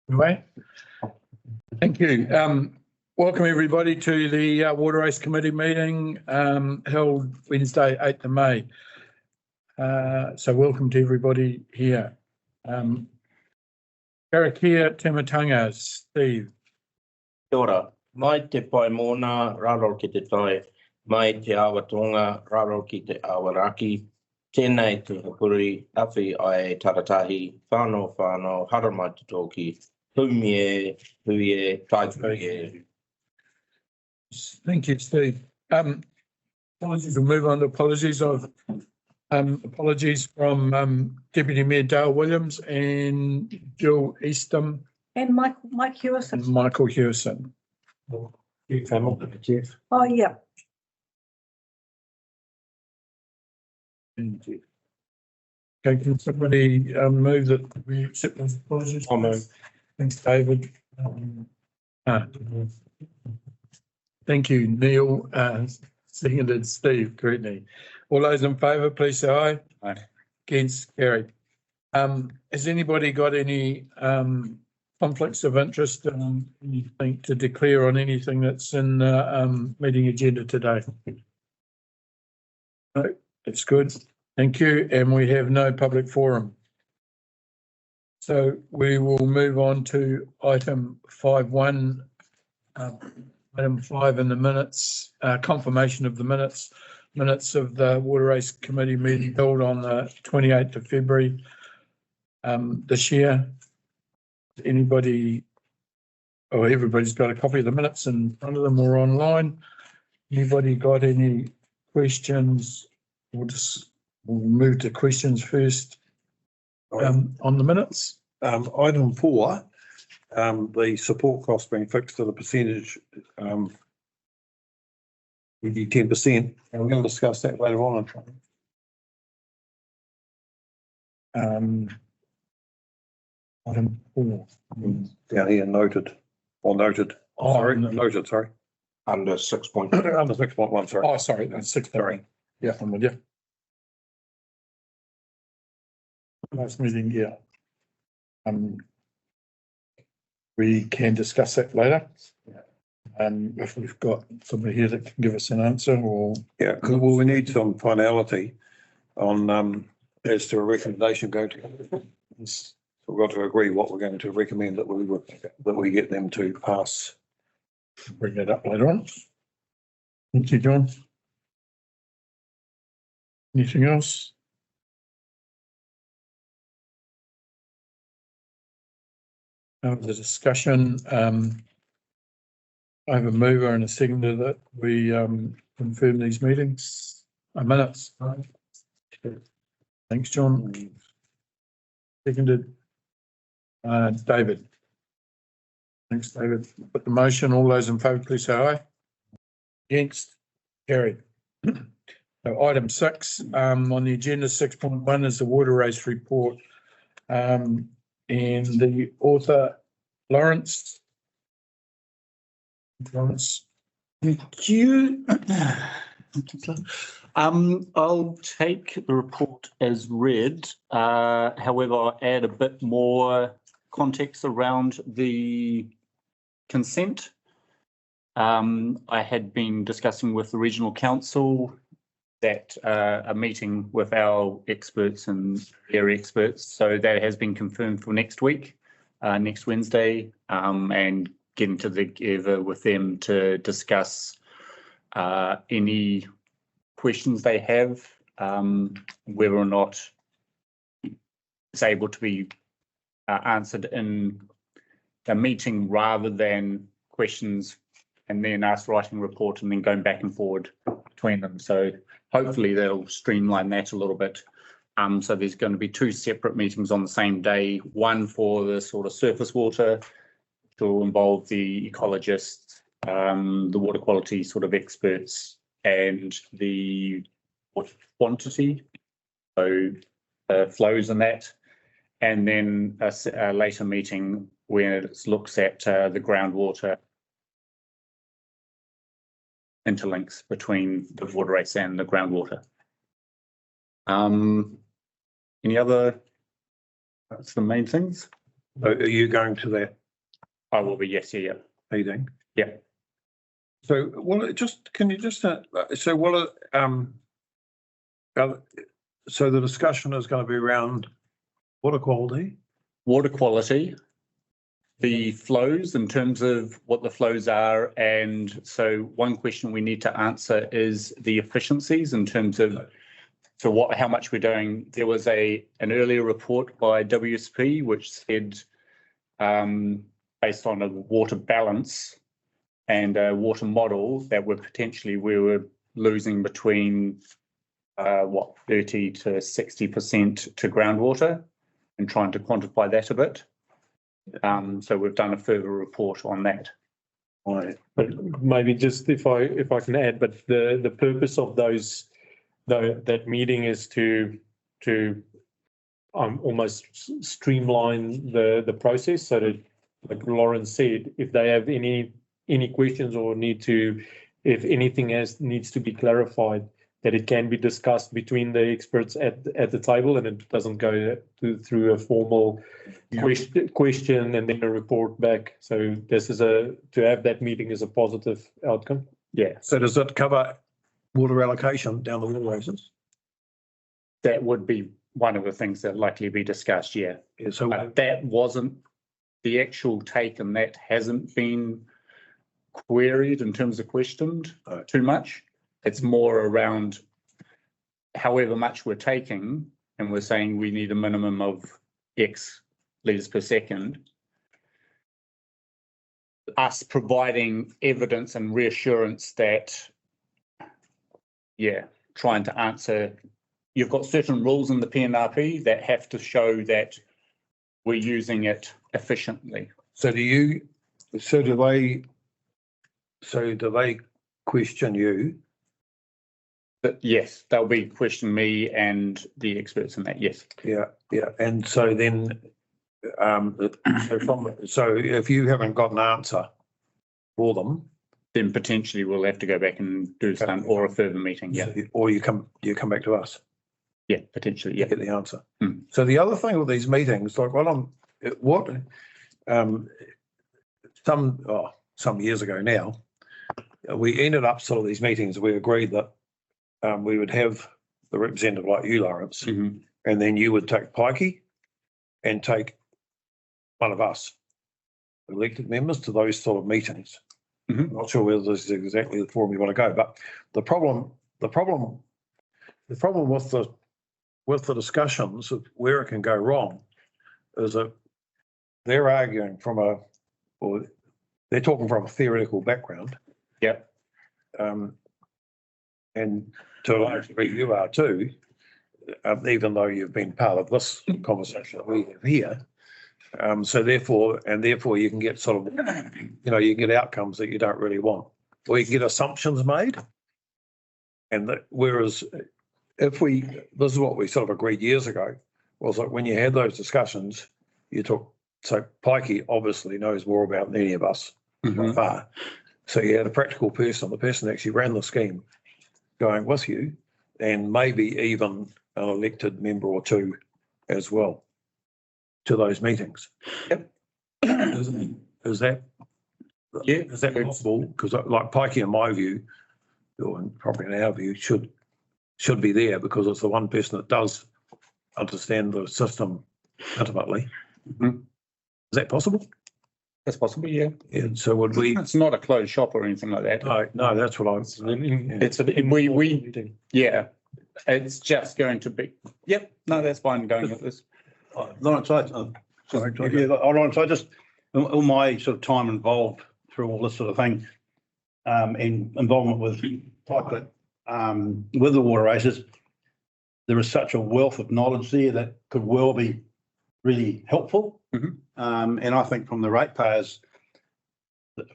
Anyway, thank you. Welcome everybody to the Water Race Committee meeting held Wednesday, 8th of May. So welcome to everybody here. Karakia Timatanga, Steve. Kia ora. Mai te pai mōna, raro ki te tai. Mai te awa tonga, raro ki te awa raki. Tēnei te hapuri, awhi ai taratahi, whānau, haramai te tōki, humie, huie, taipuie. Thank you, Steve. Apologies, we'll move on to apologies of apologies from Deputy Mayor Dale Williams and Jill Eastham. And Mike Hewison. And Michael Hewison. Oh, yeah. Okay, can somebody move that we accept those apologies? I'll move. Thanks, David. Thank you, Neil. Seconded Steve, correctly. All those in favour, please say aye. Aye. Against, carried. Has anybody got any conflicts of interest, anything to declare on anything that's in the meeting agenda today? No, that's good. Thank you. And we have no public forum. So we will move on to item 5.1, item 5 in the minutes, confirmation of the minutes of the Water Race Committee meeting held on the 28th of February this year. Anybody, or everybody's got a copy of the minutes in front of them or online. Anybody got any questions? We'll move to questions first on the minutes. Item 4, the support cost being fixed to the percentage, would be 10%. And we're going to discuss that later on. Item 4. Down here, noted. Noted, sorry. Under 6.1. Under 6.1, sorry. Oh, sorry, that's 6. Sorry. Yeah, I'm with you. Last meeting, yeah. We can discuss that later. If we've got somebody here that can give us an answer, or Yeah, well, we need some finality on as to a recommendation going to. So we've got to agree what we're going to recommend that we get them to pass. Bring that up later on. Thank you, John. Anything else? The discussion. I have a mover and a seconder that we confirm these meetings. Minutes. Thanks, John. Seconded. David. Thanks, David. Put the motion. All those in favour, please say aye. Against, carried. So item 6 on the agenda, 6.1 is the water race report, and the author Lawrence. Thank you. I'll take the report as read. However, I'll add a bit more context around the consent. I had been discussing with the regional council that a meeting with our experts and area experts. So that has been confirmed for next week, next Wednesday, and getting together with them to discuss any questions they have, whether or not it's able to be answered in a meeting rather than questions and then us writing a report and then going back and forward between them. So hopefully they'll streamline that a little bit. So there's going to be 2 separate meetings on the same day, one for the sort of surface water, which will involve the ecologists, the water quality sort of experts, and the water quantity, so flows in that. And then a later meeting where it looks at the groundwater interlinks between the water race and the groundwater. Any other? That's the main things. So are you going to that I will be, yes, yeah. meeting? Yeah. So, well, can you just, so so the discussion is going to be around water quality? Water quality, the flows in terms of what the flows are. And so one question we need to answer is the efficiencies in terms of how much we're doing. There was an earlier report by WSP which said based on a water balance and a water model that we were losing between 30 to 60% to groundwater, and trying to quantify that a bit. So we've done a further report on that. Right. But maybe just if I can add, but the purpose of that meeting is to almost streamline the process, so that, like Lauren said, if they have any questions or if anything needs to be clarified, that it can be discussed between the experts at the table, and it doesn't go through a formal question and then a report back. So this is to have that meeting is a positive outcome. Yeah, So does it cover water allocation down the waterways? that would be one of the things that likely be discussed, yeah. Yeah, so But that wasn't the actual take, and that hasn't been queried in terms of questioned too much. It's more around however much we're taking, and we're saying we need a minimum of X litres per second. Us providing evidence and reassurance that, trying to answer, you've got certain rules in the PNRP that have to show that we're using it efficiently. So do they question you? But yes, they'll be questioning me and the experts in that, yes. Yeah. And so then, so if you haven't got an answer for them, Then potentially we'll have to go back and do some, or a further meeting, yeah. or you come back to us. Yeah, potentially, to yeah. get the answer. Hmm. So the other thing with these meetings, like some years ago now, we ended up sort of these meetings. We agreed that we would have the representative like you, Lawrence, Mhm. and then you would take Pikey and take one of us, elected members, to those sort of meetings. Mhm. I'm not sure whether this is exactly the forum you want to go, but the problem with the discussions of where it can go wrong is that they're arguing they're talking from a theoretical background. Yep. And to a large degree you are too, even though you've been part of this conversation that we have here. So therefore you can get sort of, you can get outcomes that you don't really want, or you can get assumptions made. And whereas this is what we sort of agreed years ago, was like when you had those discussions, so Pikey obviously knows more about than any of us by far. So you had a practical person, the person that actually ran the scheme, going with you, and maybe even an elected member or two as well to those meetings. Yep. Is that possible? Because like Pikey, in my view, or probably in our view, should be there, because it's the one person that does understand the system intimately. Mhm. Is that possible? That's possible, yeah. Yeah. So would we? It's not a closed shop or anything like that. No, that's what I'm. It's yeah, it's just going to be, yep, no, that's fine going with this. Lawrence, Lawrence, I just, all my sort of time involved through all this sort of thing, and involvement with Piklet, with the water races, there is such a wealth of knowledge there that could well be really helpful. Mhm. And I think from the ratepayers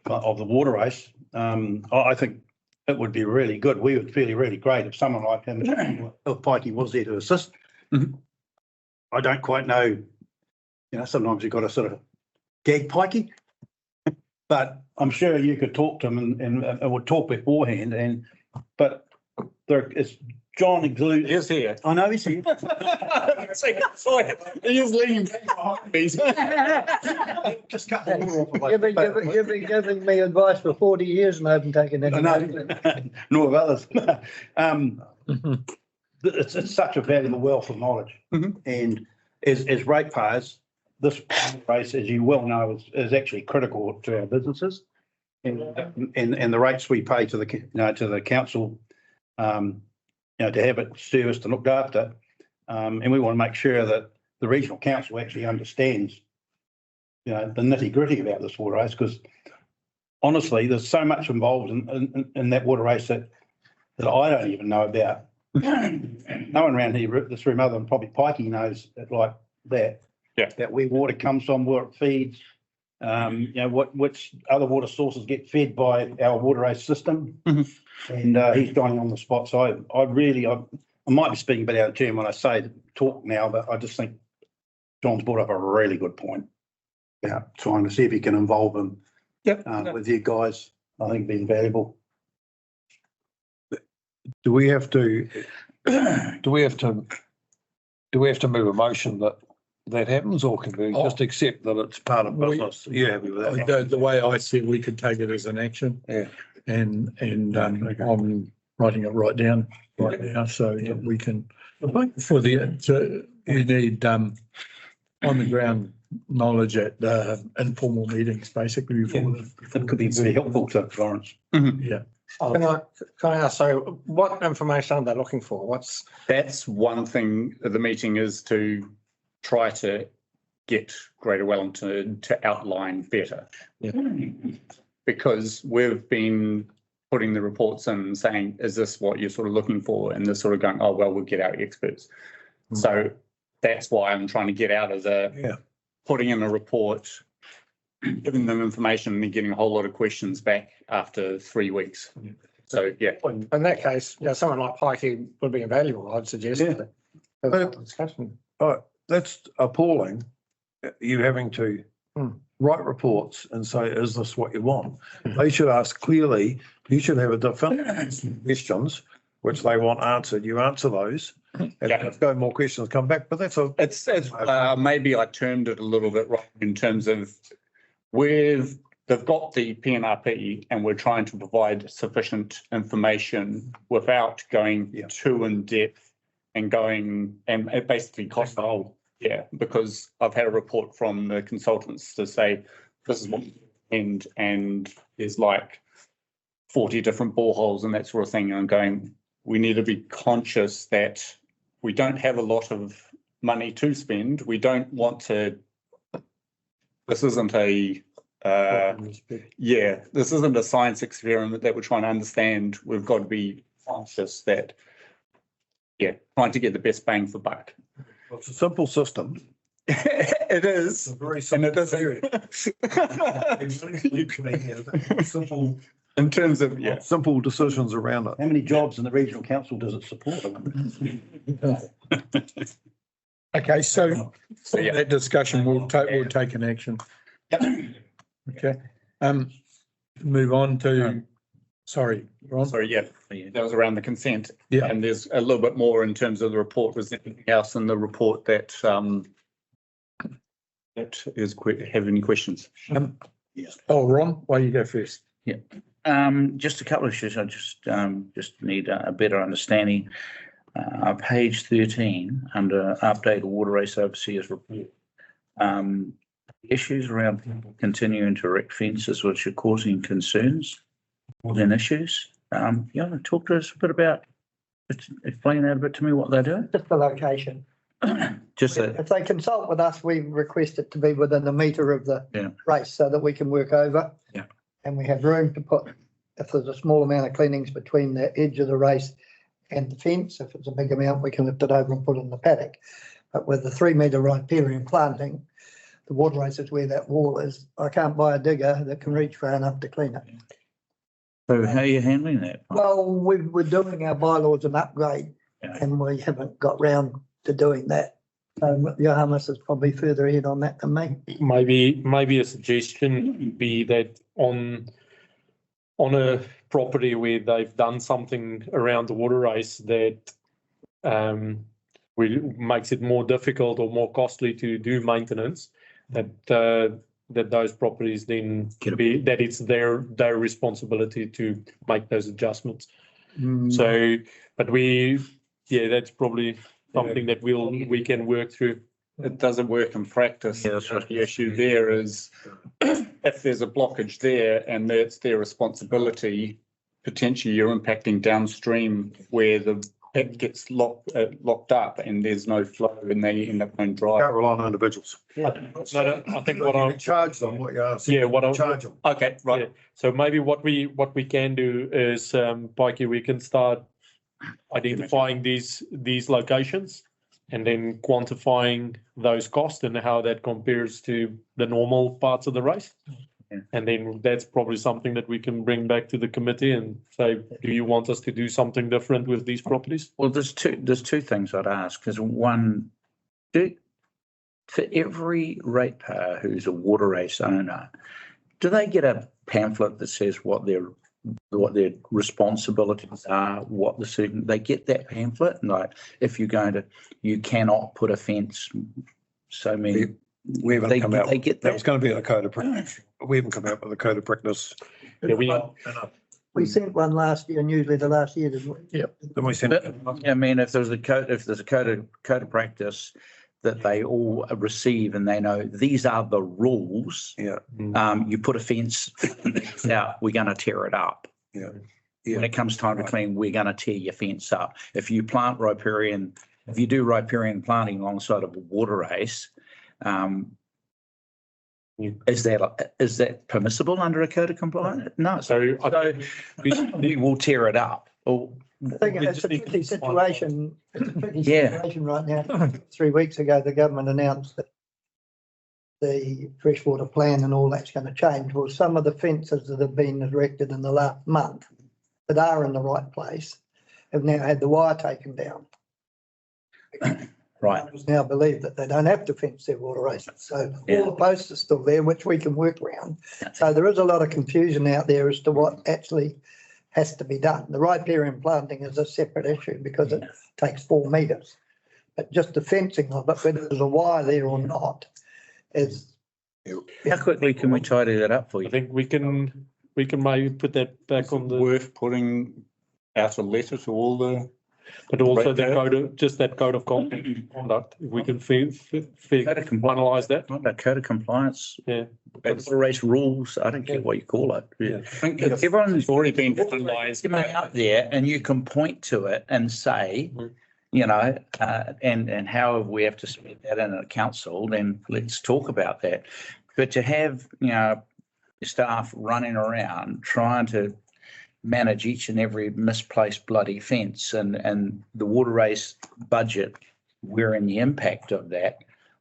of the water race, I think it would be really good. We would feel really great if someone like him, if Pikey was there to assist. Mhm. I don't quite know, sometimes you've got to sort of gag Pikey, but I'm sure you could talk to him and would talk beforehand. But it's John includes. He's here. I know he's here. He is leaning behind me. Just cut the water off. You've been giving me advice for 40 years and I haven't taken any. I know, nor have others. It's such a valuable wealth of knowledge. Mhm. And as ratepayers, this race, as you well know, is actually critical to our businesses. And the rates we pay to the council, to have it serviced and looked after. And we want to make sure that the regional council actually understands, the nitty gritty about this water race, because honestly, there's so much involved in that water race that I don't even know about. No one around here, this room other than probably Pikey, knows it like that. Yeah. That where water comes from, where it feeds, which other water sources get fed by our water race system. Mhm. And he's dining on the spot. So I might be speaking a bit out of turn when I say talk now, but I just think John's brought up a really good point about trying to see if he can involve him with you guys. I think it'd be invaluable. Do we have to move a motion that happens, or can we just accept that it's part of business? You happy with that? The way I see it, we could take it as an action. Yeah. And I'm writing it right down right now so that we can, we need on the ground knowledge at informal meetings, basically. That could be very helpful to Florence. Yeah. Can I ask, so what information are they looking for? That's one thing of the meeting, is to try to get Greater Wellington to outline better. Yeah. Because we've been putting the reports in and saying, is this what you're sort of looking for? And they're sort of going, oh, well, we'll get our experts. So that's why I'm trying to get out of putting in a report, giving them information and then getting a whole lot of questions back after 3 weeks. So, yeah. In that case, someone like Pikey would be invaluable, I'd suggest. Yeah. Discussion. That's appalling, you having to write reports and say, is this what you want? They should ask clearly, you should have a definitive questions, which they want answered. You answer those. And if no more questions come back, but that's It's maybe I termed it a little bit wrong in terms of they've got the PNRP and we're trying to provide sufficient information without going too in depth and going and it basically cost the whole. Yeah, because I've had a report from the consultants to say this is what and there's like 40 different boreholes and that sort of thing. And I'm going, we need to be conscious that we don't have a lot of money to spend. We don't want to. This isn't a this isn't a science experiment that we're trying to understand. We've got to be conscious that trying to get the best bang for buck. it's a simple system. It is, Very and it doesn't. Simple In terms of simple decisions around it. How many jobs in the regional council does it support? Okay, so that discussion will take an action. Okay. Move on to, sorry, Ron. Sorry, that was around the consent. Yeah. And there's a little bit more in terms of the report. Was there anything else in the report that have any questions? Ron, why don't you go first? Just a couple of issues. I just need a better understanding. Page 13, under updated water race overseers report. Issues around people continuing to erect fences which are causing concerns and issues. You want to talk to us a bit about, explain that a bit to me, what they're doing? Just the location. If they consult with us, we request it to be within a metre of the race so that we can work over. Yeah. And we have room to put, if there's a small amount of cleanings between the edge of the race and the fence, if it's a big amount, we can lift it over and put it in the paddock. But with the 3 metre riparian planting, the water race is where that wall is. I can't buy a digger that can reach far enough to clean it. So how are you handling that? Well, we're doing our bylaws an upgrade and we haven't got round to doing that. So Johannes is probably further ahead on that than me. Maybe a suggestion would be that on a property where they've done something around the water race, that makes it more difficult or more costly to do maintenance, that those properties then that it's their responsibility to make those adjustments. So, but that's probably something that we can work through. It doesn't work in practice. Yeah, that's right. The issue there is if there's a blockage there and it's their responsibility, potentially you're impacting downstream where the pit gets locked up and there's no flow and they end up going dry. Can't rely on individuals. No, I think what I'm Charge them what you ask. what I'm Charge them. Okay, right. Yeah. So maybe what we can do is, Pikey, we can start identifying these locations and then quantifying those costs and how that compares to the normal parts of the race. Yeah. And then that's probably something that we can bring back to the committee and say, do you want us to do something different with these properties? Well, there's two things I'd ask, because one, for every ratepayer who's a water race owner, do they get a pamphlet that says what their responsibilities are, they get that pamphlet, and like if you cannot put a fence, so many. We haven't come out. They get That that. was going to be a code of practice. We haven't come out with a code of practice. Yeah, We sent one last year, and usually the last year, didn't we? Then we sent. I mean, if there's a code of practice that they all receive and they know these are the rules. Yeah. You put a fence out, we're going to tear it up. Yeah. When it comes time to clean, we're going to tear your fence up. If you plant riparian, if you do riparian planting alongside of a water race, is that permissible under a code of compliance? No. So We will tear it up. Or I think it's a tricky situation. It's a tricky situation right now. 3 weeks ago, the government announced that the freshwater plan and all that's going to change. Well, some of the fences that have been erected in the last month that are in the right place have now had the wire taken down. Right. Others now believe that they don't have to fence their water races. So all the posts are still there, which we can work around. So there is a lot of confusion out there as to what actually has to be done. The riparian planting is a separate issue because it takes 4 metres. But just the fencing of it, whether there's a wire there or not, is. How quickly can we tidy that up for I you? think we can maybe put that back on the, Worth putting out a letter to all the. but also Right the there. code of conduct. If we can finalize that. A code of compliance, Yeah. water race rules, I don't care what you call it. Yeah. I think If everyone's already been finalised. out there and you can point to it and say, and how we have to split that in a council, then let's talk about that. But to have, staff running around trying to manage each and every misplaced bloody fence and the water race budget, wearing the impact of that,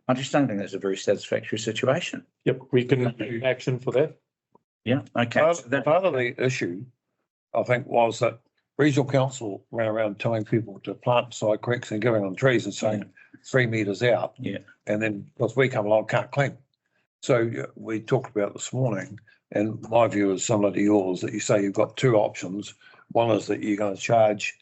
I just don't think that's a very satisfactory situation. Yep, we can do action for that. Yeah, okay. Part of the issue, I think, was that regional council ran around telling people to plant side creeks and giving them trees and saying 3 metres out. Yeah. And then, because we come along, can't clean. So we talked about this morning, and my view is similar to yours, that you say you've got 2 options. One is that you're going to charge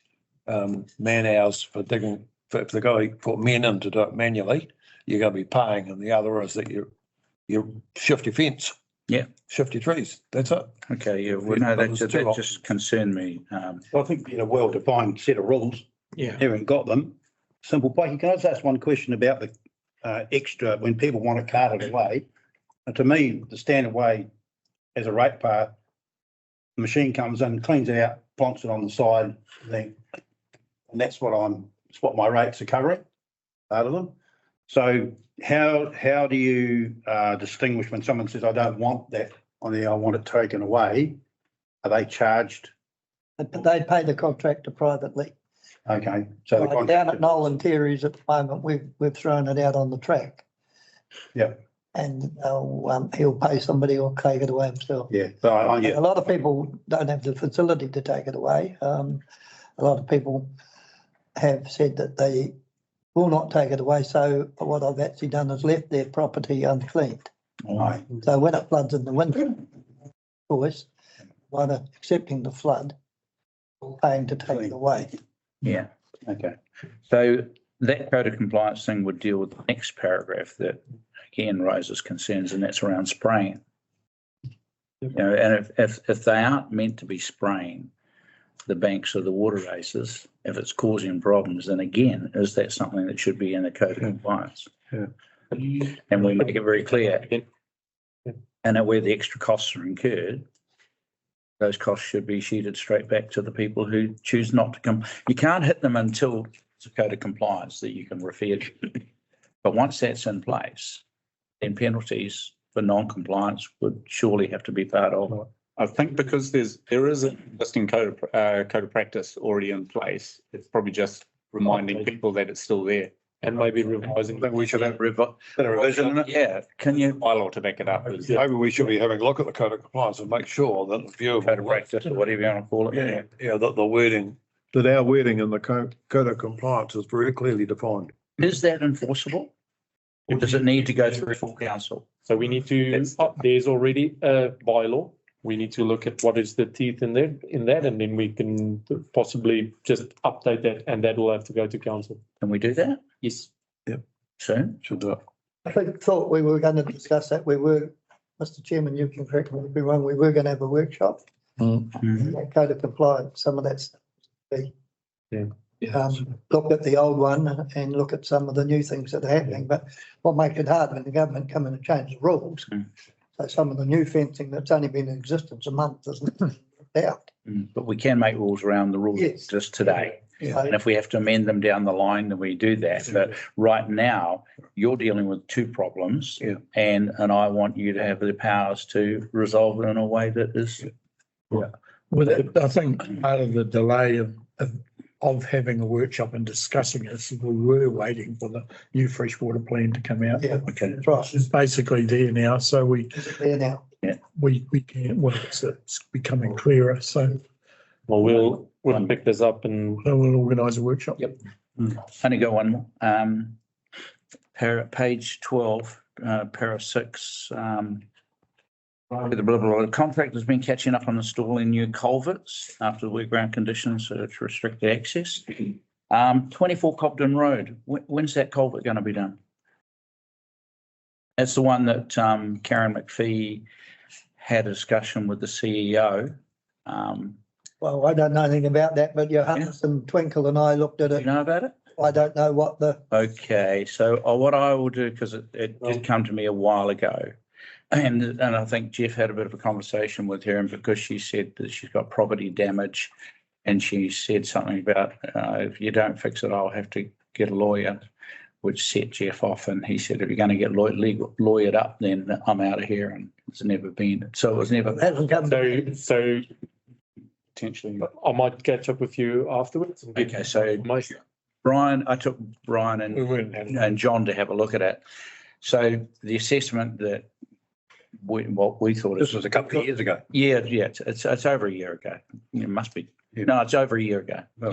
man hours for digging, if they're going to put men in to do it manually, you're going to be paying, and the other is that you shift your fence. Yeah. Shift your trees. That's it. Okay, yeah, well, no, that There's 2 just concerned me. I think in a well-defined set of rules, haven't got them. Simple. Pikey, can I just ask one question about the extra, when people want it carted away? And to me, the standard way as a ratepayer, the machine comes in, cleans it out, plonks it on the side, then, and that's what my rates are covering out of them. So how do you distinguish when someone says, I don't want that on there, I want it taken away? Are they charged? But they pay the contractor privately. Okay, so Like down at Nolan Terry's at the moment, we've thrown it out on the track. Yeah. And he'll pay somebody or take it away himself. Yeah, so A lot of people don't have the facility to take it away. A lot of people have said that they will not take it away. So what I've actually done is left their property uncleaned. Right. So when it floods in the winter, of course, by accepting the flood, or paying to take it away. Yeah. Okay. So that code of compliance thing would deal with the next paragraph that again raises concerns, and that's around spraying. You know, and if they aren't meant to be spraying the banks of the water races, if it's causing problems, then again, is that something that should be in the code of compliance? Yeah. And we make it very clear. And that where the extra costs are incurred, those costs should be sheeted straight back to the people who choose not to come. You can't hit them until it's a code of compliance that you can refer to. But once that's in place, then penalties for non-compliance would surely have to be part of it. I think because there is an existing code of practice already in place, it's probably just reminding people that it's still there. And maybe revising. I think we should have a revision in it. Yeah, can you? Bylaw to back it up. Is, Maybe we should be having a look at the code of compliance and make sure that the view of. Code of practice or whatever you want to call it. Yeah, that the wording, that our wording in the code of compliance is very clearly defined. Is that enforceable? Or does it need to go through full council? So we need to, there's already a bylaw. We need to look at what is the teeth in there, in that, and then we can possibly just update that, and that will have to go to council. Can we do that? yes. Soon? Should do it. I thought we were going to discuss that. We were, Mr. Chairman, you can correct me if I'm wrong, we were going to have a workshop. That code of compliance, some of that stuff. Look at the old one and look at some of the new things that are happening, but what makes it hard when the government come in and change the rules. So some of the new fencing that's only been in existence a month isn't out. But we can make rules around the rules Yes. just today. So And if we have to amend them down the line, then we do that. But right now, you're dealing with two problems. Yeah. And I want you to have the powers to resolve it in a way that is. Well, I think part of the delay of having a workshop and discussing this, we were waiting for the new freshwater plan to come out. Yeah, Okay. that's right. It's basically there now, so we There now. can, well, it's becoming clearer, so Well, we'll pick this up and we'll organise a workshop. Yep. Only got one more. Page 12, para 6. The contractor has been catching up on installing new culverts after the wet ground conditions to restrict access. 24 Cobden Road, when's that culvert going to be done? That's the one that Karen McPhee had a discussion with the CEO. Well, I don't know anything about that, but Johannes and Twinkle and I looked at Do it. you know about it? I don't know what the, Okay, so what I will do, because it did come to me a while ago, and I think Jeff had a bit of a conversation with her, and because she said that she's got property damage, and she said something about if you don't fix it, I'll have to get a lawyer, which set Jeff off, and he said, if you're going to get lawyered up, then I'm out of here, and it's never been. So it was never. hasn't come. so Potentially. I might catch up with you afterwards. And get Okay, so information. Brian, I took Brian We weren't having. and John to have a look at it. So the assessment that what we thought This is, was a couple of years ago. yeah, it's over a year ago. It must be. No, it's over a year ago. Oh.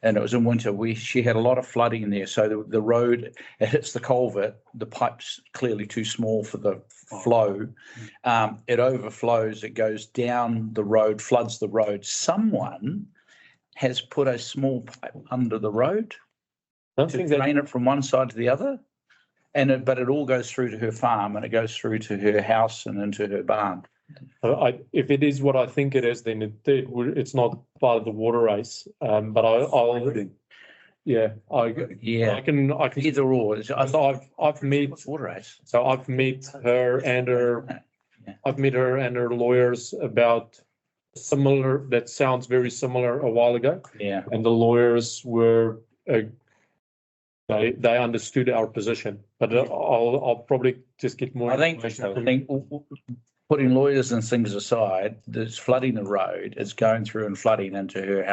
And it was in winter. She had a lot of flooding there. So the road, it hits the culvert, the pipe's clearly too small for the flow. It overflows, it goes down the road, floods the road. Someone has put a small pipe under the road I don't to think that, drain it from one side to the other. But it all goes through to her farm, and it goes through to her house and into her barn. if it is what I think it is, then it's not part of the water race. But I'll yeah, I can Either or. I've met Water race. So I've met her and her lawyers about similar, that sounds very similar a while ago. Yeah. And the lawyers were, they understood our position, but I'll probably just get more. I think putting lawyers and things aside, there's flooding the road, it's going through and flooding into her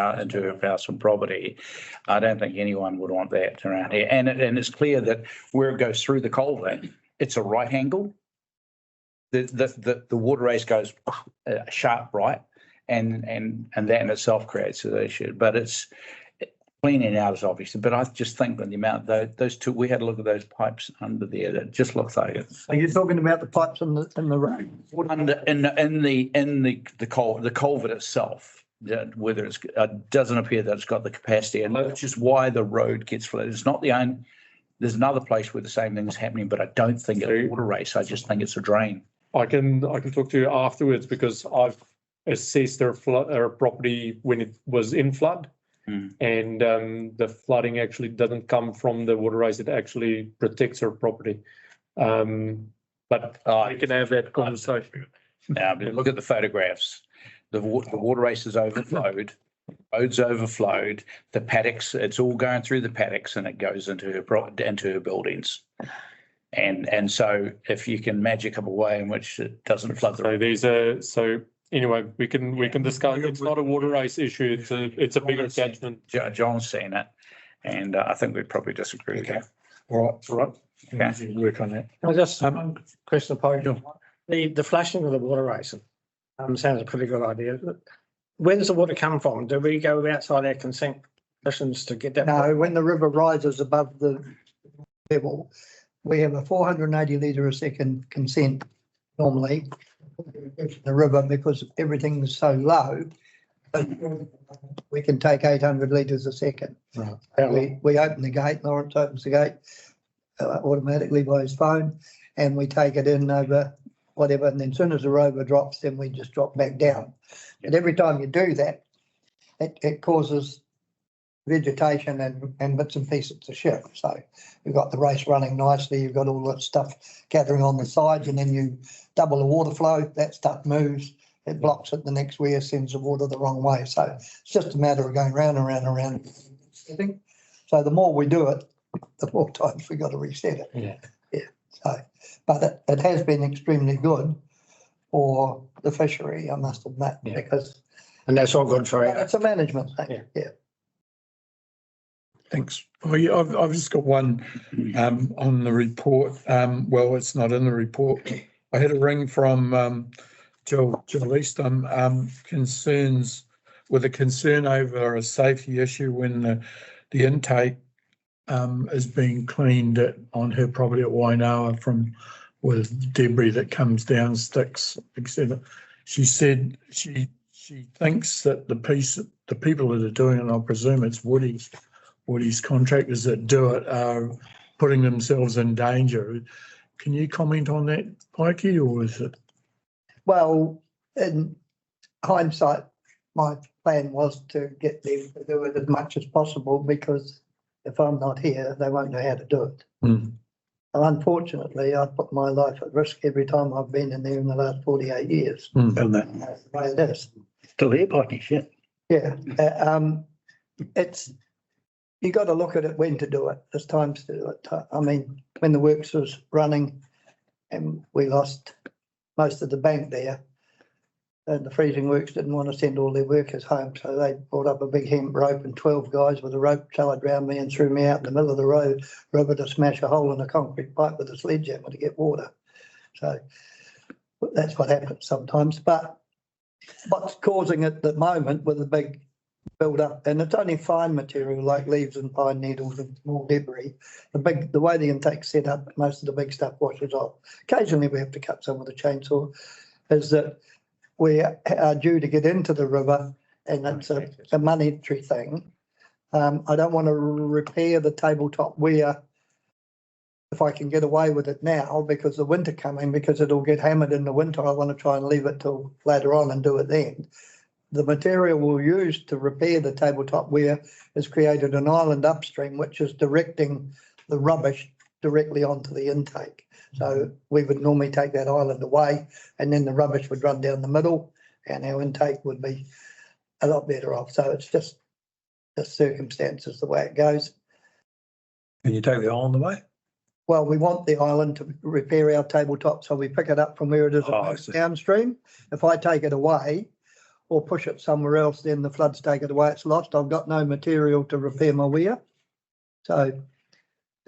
house and property. I don't think anyone would want that around here. And it's clear that where it goes through the culvert, it's a right angle. The water race goes sharp right, and that in itself creates an issue. But it's cleaning out is obviously. But I just think with the amount those two, we had a look at those pipes under there that just looks like it. Are you talking about the pipes in the road? Under in the culvert itself, whether it's, doesn't appear that it's got the capacity, and that's just why the road gets flooded. It's not the only, there's another place where the same thing is happening, but I don't think it's a water race. I just think it's a drain. I can talk to you afterwards because I've assessed their property when it was in flood. And the flooding actually doesn't come from the water race, it actually protects her property. But I can have that conversation. Now, but look at the photographs. The water race is overflowed, roads overflowed, the paddocks, it's all going through the paddocks and it goes into her buildings. And so if you can magic up a way in which it doesn't flood the. So anyway, we can discuss. It's not a water race issue. It's a bigger catchment. John's seen it, and I think we'd probably disagree. Okay. All right. Okay. Work on that. I just, question posed. The flashing of the water racing, sounds a pretty good idea. Where does the water come from? Do we go outside our consent conditions to get that? No, when the river rises above the level, we have a 480 litre a second consent normally. The river, because everything is so low, we can take 800 litres a second. Right. We open the gate, Lawrence opens the gate automatically by his phone, and we take it in over whatever, and then as soon as the rover drops, then we just drop back down. And every time you do that, it causes vegetation and bits and pieces to shift. So you've got the race running nicely, you've got all that stuff gathering on the sides, and then you double the water flow, that stuff moves, it blocks it the next way, sends the water the wrong way. So it's just a matter of going round and round and round. So the more we do it, the more times we got to reset it. Yeah. So, but it has been extremely good for the fishery, I must admit, because. And that's all good for It's a management thing, yeah. Thanks. Oh, yeah, I've just got one on the report. Well, it's not in the report. I had a ring from Jill Eastham, concerns with a concern over a safety issue when the intake is being cleaned on her property at Wainoa with debris that comes down, sticks, etc. She said she thinks that the people that are doing it, and I presume it's Woody's contractors that do it, are putting themselves in danger. Can you comment on that, Mikey, or is it? Well, in hindsight, my plan was to get them to do it as much as possible, because if I'm not here, they won't know how to do it. And unfortunately, I put my life at risk every time I've been in there in the last 48 years. And That's the way it is. still here, Pikey, shit. Yeah, it's, you got to look at it when to do it. There's times to do it. I mean, when the works was running and we lost most of the bank there, and the freezing works didn't want to send all their workers home, so they brought up a big hemp rope and 12 guys with a rope tied around me and threw me out in the middle of the river to smash a hole in a concrete pipe with a sledgehammer to get water. So that's what happens sometimes. But what's causing it at the moment with the big build up, and it's only fine material like leaves and pine needles and small debris. The way the intake's set up, most of the big stuff washes off. Occasionally we have to cut some with a chainsaw. Is that we are due to get into the river, and it's a monetary thing. I don't want to repair the tabletop weir if I can get away with it now, because the winter coming, because it'll get hammered in the winter. I want to try and leave it till later on and do it then. The material we'll use to repair the tabletop weir has created an island upstream, which is directing the rubbish directly onto the intake. So we would normally take that island away, and then the rubbish would run down the middle, and our intake would be a lot better off. So it's just the circumstances, the way it goes. Can you take the island away? Well, we want the island to repair our tabletop, so we pick it up from where it is downstream. If I take it away or push it somewhere else, then the floods take it away, it's lost. I've got no material to repair my weir. So,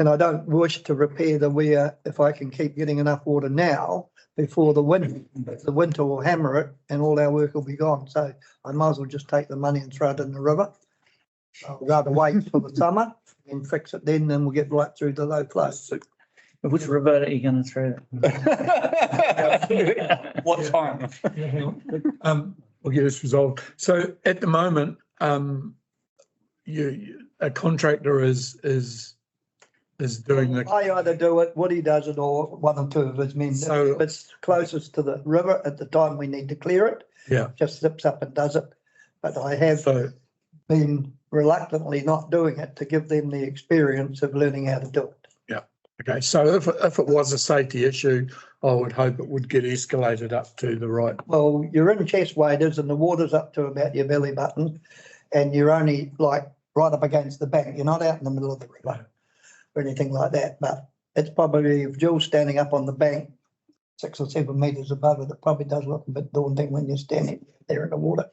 and I don't wish to repair the weir if I can keep getting enough water now before the winter. The winter will hammer it and all our work will be gone. So I might as well just take the money and throw it in the river. I'd rather wait for the summer and fix it then we'll get right through the low flows. Which river are you going to throw? What time? we'll get this resolved. So at the moment, a contractor is doing the, I either do it, Woody does it, or one or two of his men. So- If it's closest to the river at the time we need to clear it, yeah, just zips up and does it. But I have so, been reluctantly not doing it to give them the experience of learning how to do it. okay, so if it was a safety issue, I would hope it would get escalated up to the right. Well, you're in chest waders and the water's up to about your belly button, and you're only like right up against the bank. You're not out in the middle of the river or anything like that, but it's probably, if Jill's standing up on the bank 6 or 7 meters above it, it probably does look a bit daunting when you're standing there in the water.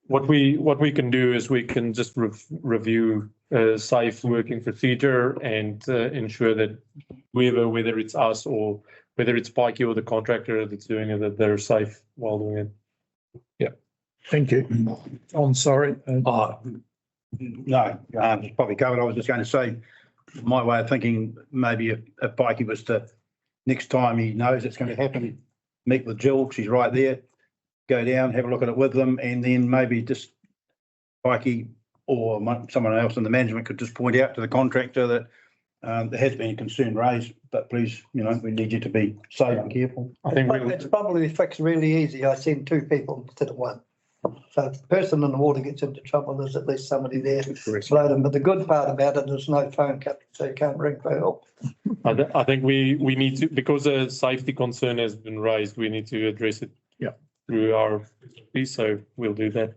What we can do is we can just review safe working procedure and ensure that whether it's us or whether it's Pikey or the contractor that's doing it, that they're safe while doing it. Thank you. I'm sorry. No, it's probably covered. I was just going to say, my way of thinking, maybe if Pikey was to, next time he knows it's going to happen, meet with Jill, she's right there, go down, have a look at it with them, and then maybe just Pikey or someone else in the management could just point out to the contractor that there has been a concern raised, but please, we need you to be safe and careful. I think It's probably fixed really easy. I send 2 people instead of 1. So if the person in the water gets into trouble, there's at least somebody there to float them. But the good part about it is no phone company, so you can't ring for help. I think we need to, because a safety concern has been raised, we need to address it. Through our piece, so we'll do that.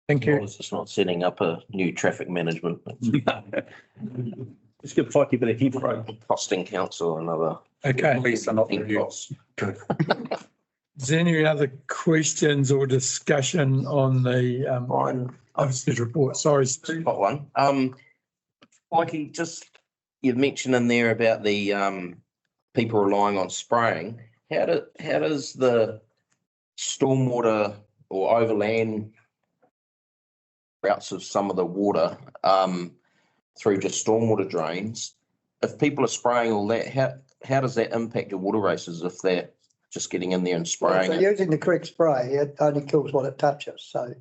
Thank you. It's just not setting up a new traffic management. Just give Pikey a bit of info. Costing council another. Okay. Is there any other questions or discussion on the Brian, officer's report? Sorry, I've got one. Mikey, just you've mentioned in there about the people relying on spraying. How does the stormwater or overland routes of some of the water through just stormwater drains, if people are spraying all that, how does that impact your water races if they're just getting in there and spraying So it? using the correct spray, it only kills what it touches. So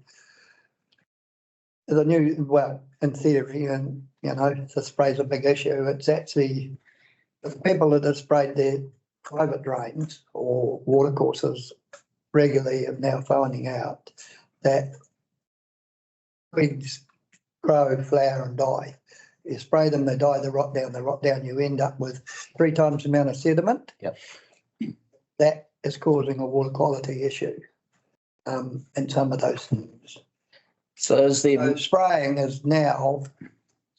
in theory, and the spray's a big issue. It's actually the people that have sprayed their private drains or water courses regularly are now finding out that weeds grow, flower and die. You spray them, they die, they rot down, you end up with 3 times the amount of sediment. Yep. That is causing a water quality issue in some of those things. So Spraying is now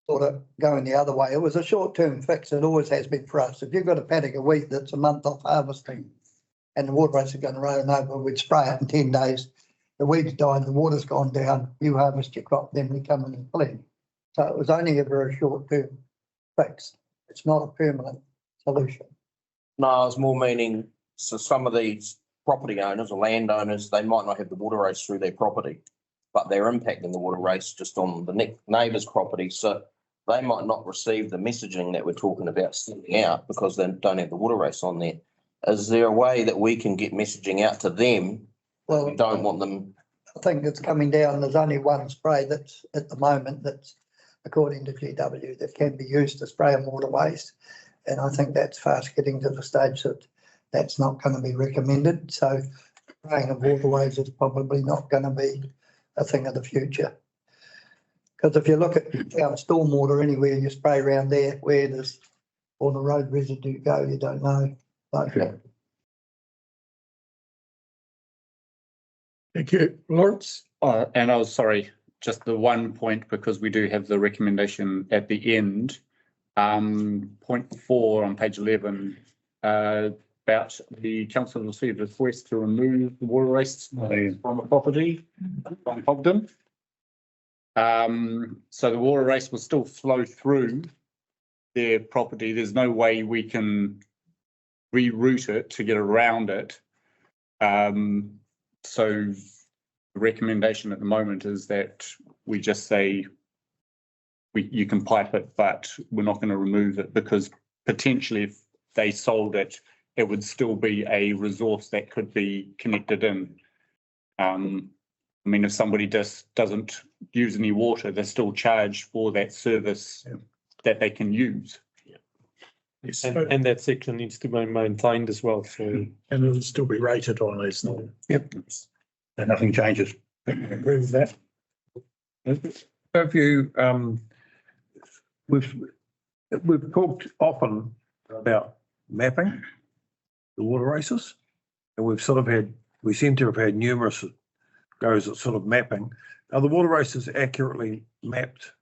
sort of going the other way. It was a short-term fix. It always has been for us. If you've got a paddock of wheat that's a month off harvesting and the water rates are going to run over, we'd spray it in 10 days. The weeds died, the water's gone down, you harvest your crop, then we come in and clean. So it was only ever a short-term fix. It's not a permanent solution. No, I was more meaning, so some of these property owners or landowners, they might not have the water race through their property, but they're impacting the water race just on the neighbour's property. So they might not receive the messaging that we're talking about sending out because they don't have the water race on there. Is there a way that we can get messaging out to them? Well, We don't want them. I think it's coming down. There's only one spray that's at the moment that's, according to GW, that can be used to spray on waterways. And I think that's fast getting to the stage that that's not going to be recommended. So spraying of waterways is probably not going to be a thing of the future. Because if you look at stormwater anywhere, you spray around there, where does all the road residue go? You don't know. thank you. Lawrence? And I was sorry, just the one point, because we do have the recommendation at the end. Point 4 on page 11, about the council received a request to remove the water race from a property from Hogden. So the water race will still flow through their property. There's no way we can reroute it to get around it. So the recommendation at the moment is that we just say you can pipe it, but we're not going to remove it, because potentially if they sold it, it would still be a resource that could be connected in. I mean, if somebody just doesn't use any water, they're still charged for that service that they can use. And that section needs to be maintained as well, so. And it'll still be rated on these. Yep. And nothing changes. Agree with that. Have you, we've talked often about mapping the water races. And we've sort of had, we seem to have had numerous goes at sort of mapping. Are the water races accurately mapped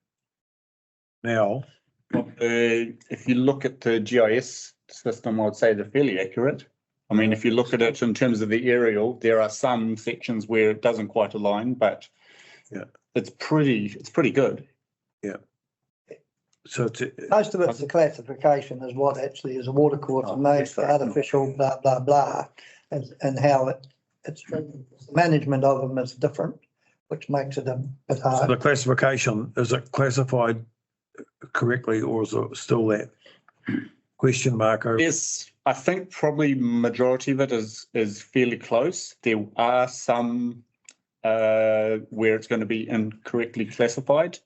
now? If you look at the GIS system, I would say they're fairly accurate. I mean, if you look at it in terms of the aerial, there are some sections where it doesn't quite align, but it's pretty good. Yeah. So Most of it's the classification is what actually is a water course and those artificial blah, blah, blah. And how it's treated. The management of them is different, which makes it a bit so hard. the classification, is it classified correctly or is it still that question mark over? Yes, I think probably majority of it is fairly close. There are some where it's going to be incorrectly classified.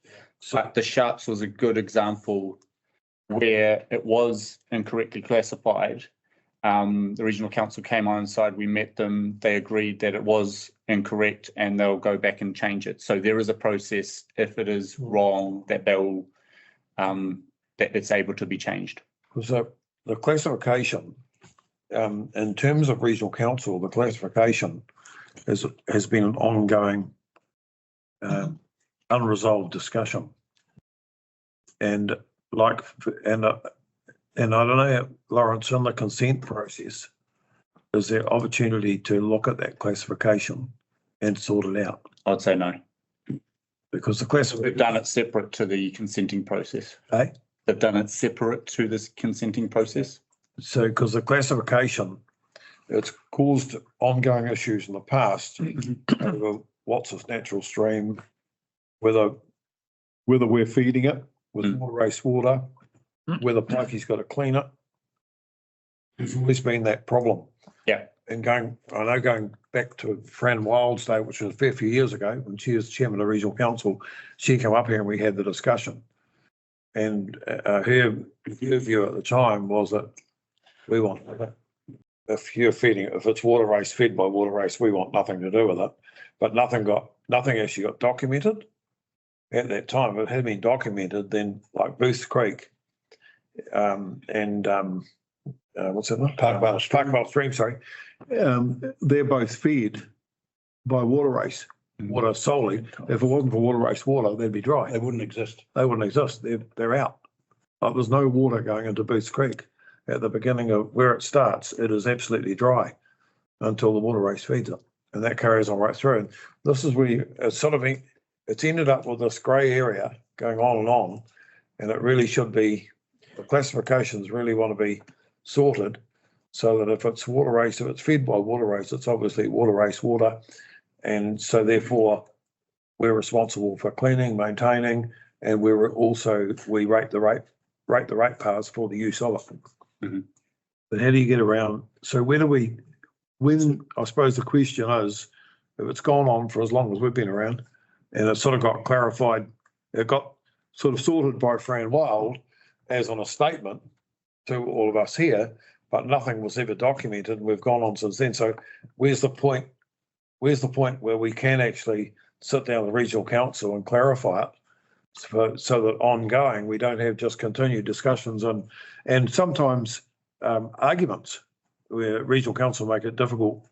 But the Sharps was a good example where it was incorrectly classified. The regional council came on side, we met them, they agreed that it was incorrect and they'll go back and change it. So there is a process, if it is wrong, that they'll that it's able to be changed. So the classification, in terms of regional council, the classification has been an ongoing unresolved discussion. And I don't know, Lawrence, in the consent process, is there opportunity to look at that classification and sort it out? I'd say no. Because the classification. We've done it separate to the consenting process. Eh? They've done it separate to this consenting process. So, because the classification, it's caused ongoing issues in the past over what's a natural stream, whether we're feeding it with more wastewater, whether Pikey's got to clean it. There's always been that problem. Yeah. And going back to Fran Wild's day, which was a fair few years ago, when she was chairman of the regional council, she came up here and we had the discussion. And her view at the time was that we want, if it's water race fed by water race, we want nothing to do with it. But nothing actually got documented at that time. If it had been documented, then like Booth Creek what's that one? Parkvale Stream, sorry. They're both fed by water race water solely. If it wasn't for water race water, they'd be dry. They wouldn't exist. They're out. Like, there's no water going into Booth Creek. At the beginning of where it starts, it is absolutely dry until the water race feeds it. And that carries on right through. And this is where it's ended up with this grey area going on. And it really should be, the classifications really want to be sorted so that if it's water race, if it's fed by water race, it's obviously water race water. And so therefore we're responsible for cleaning, maintaining, and we rate the rate paths for the use of it. Mm-hmm. But how do you get around? So when I suppose the question is, if it's gone on for as long as we've been around and it sort of got clarified, it got sort of sorted by Fran Wild as on a statement to all of us here, but nothing was ever documented and we've gone on since then. So where's the point where we can actually sit down with the regional council and clarify it so that ongoing we don't have just continued discussions and sometimes arguments where regional council make it difficult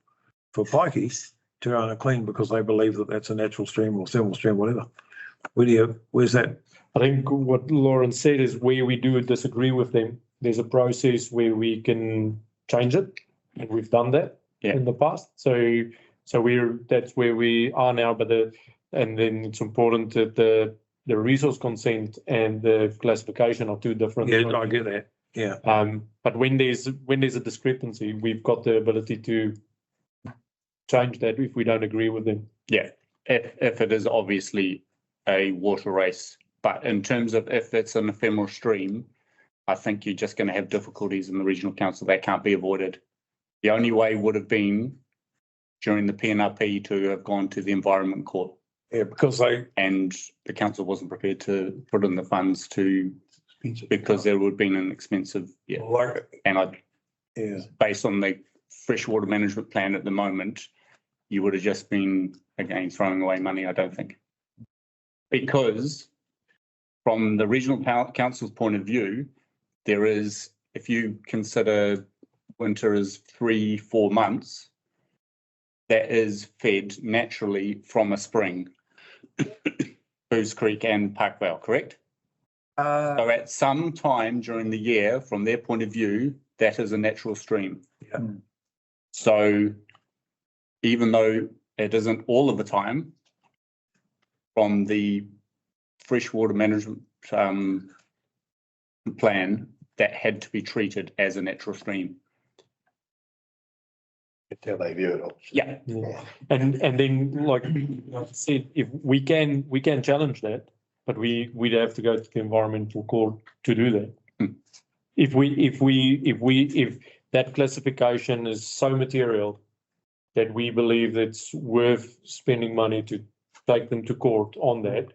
for Pikey to own a clean because they believe that that's a natural stream or thermal stream, whatever. Where's that? I think what Lauren said is where we do disagree with them, there's a process where we can change it, and we've done that in the past. So that's where we are now. And then it's important that the resource consent and the classification are two different. Yeah, I get that. Yeah. But when there's a discrepancy, we've got the ability to change that if we don't agree with them. Yeah, if it is obviously a water race, but in terms of if it's an ephemeral stream, I think you're just going to have difficulties in the regional council that can't be avoided. The only way would have been during the PNRP to have gone to the Environment Court. Yeah, because And the council wasn't prepared to put in the funds to, because there would have been an expensive, and based on the freshwater management plan at the moment, you would have just been, again, throwing away money, I don't think. Because from the regional council's point of view, there is, if you consider winter as 3-4 months, that is fed naturally from a spring, Booth Creek and Parkvale, correct? So at some time during the year, from their point of view, that is a natural stream. Yeah. So even though it isn't all of the time, from the freshwater management plan, that had to be treated as a natural stream. That's how they view it all. Yeah. And then, like I said, if we can challenge that, but we'd have to go to the environmental court to do that. If that classification is so material that we believe it's worth spending money to take them to court on that,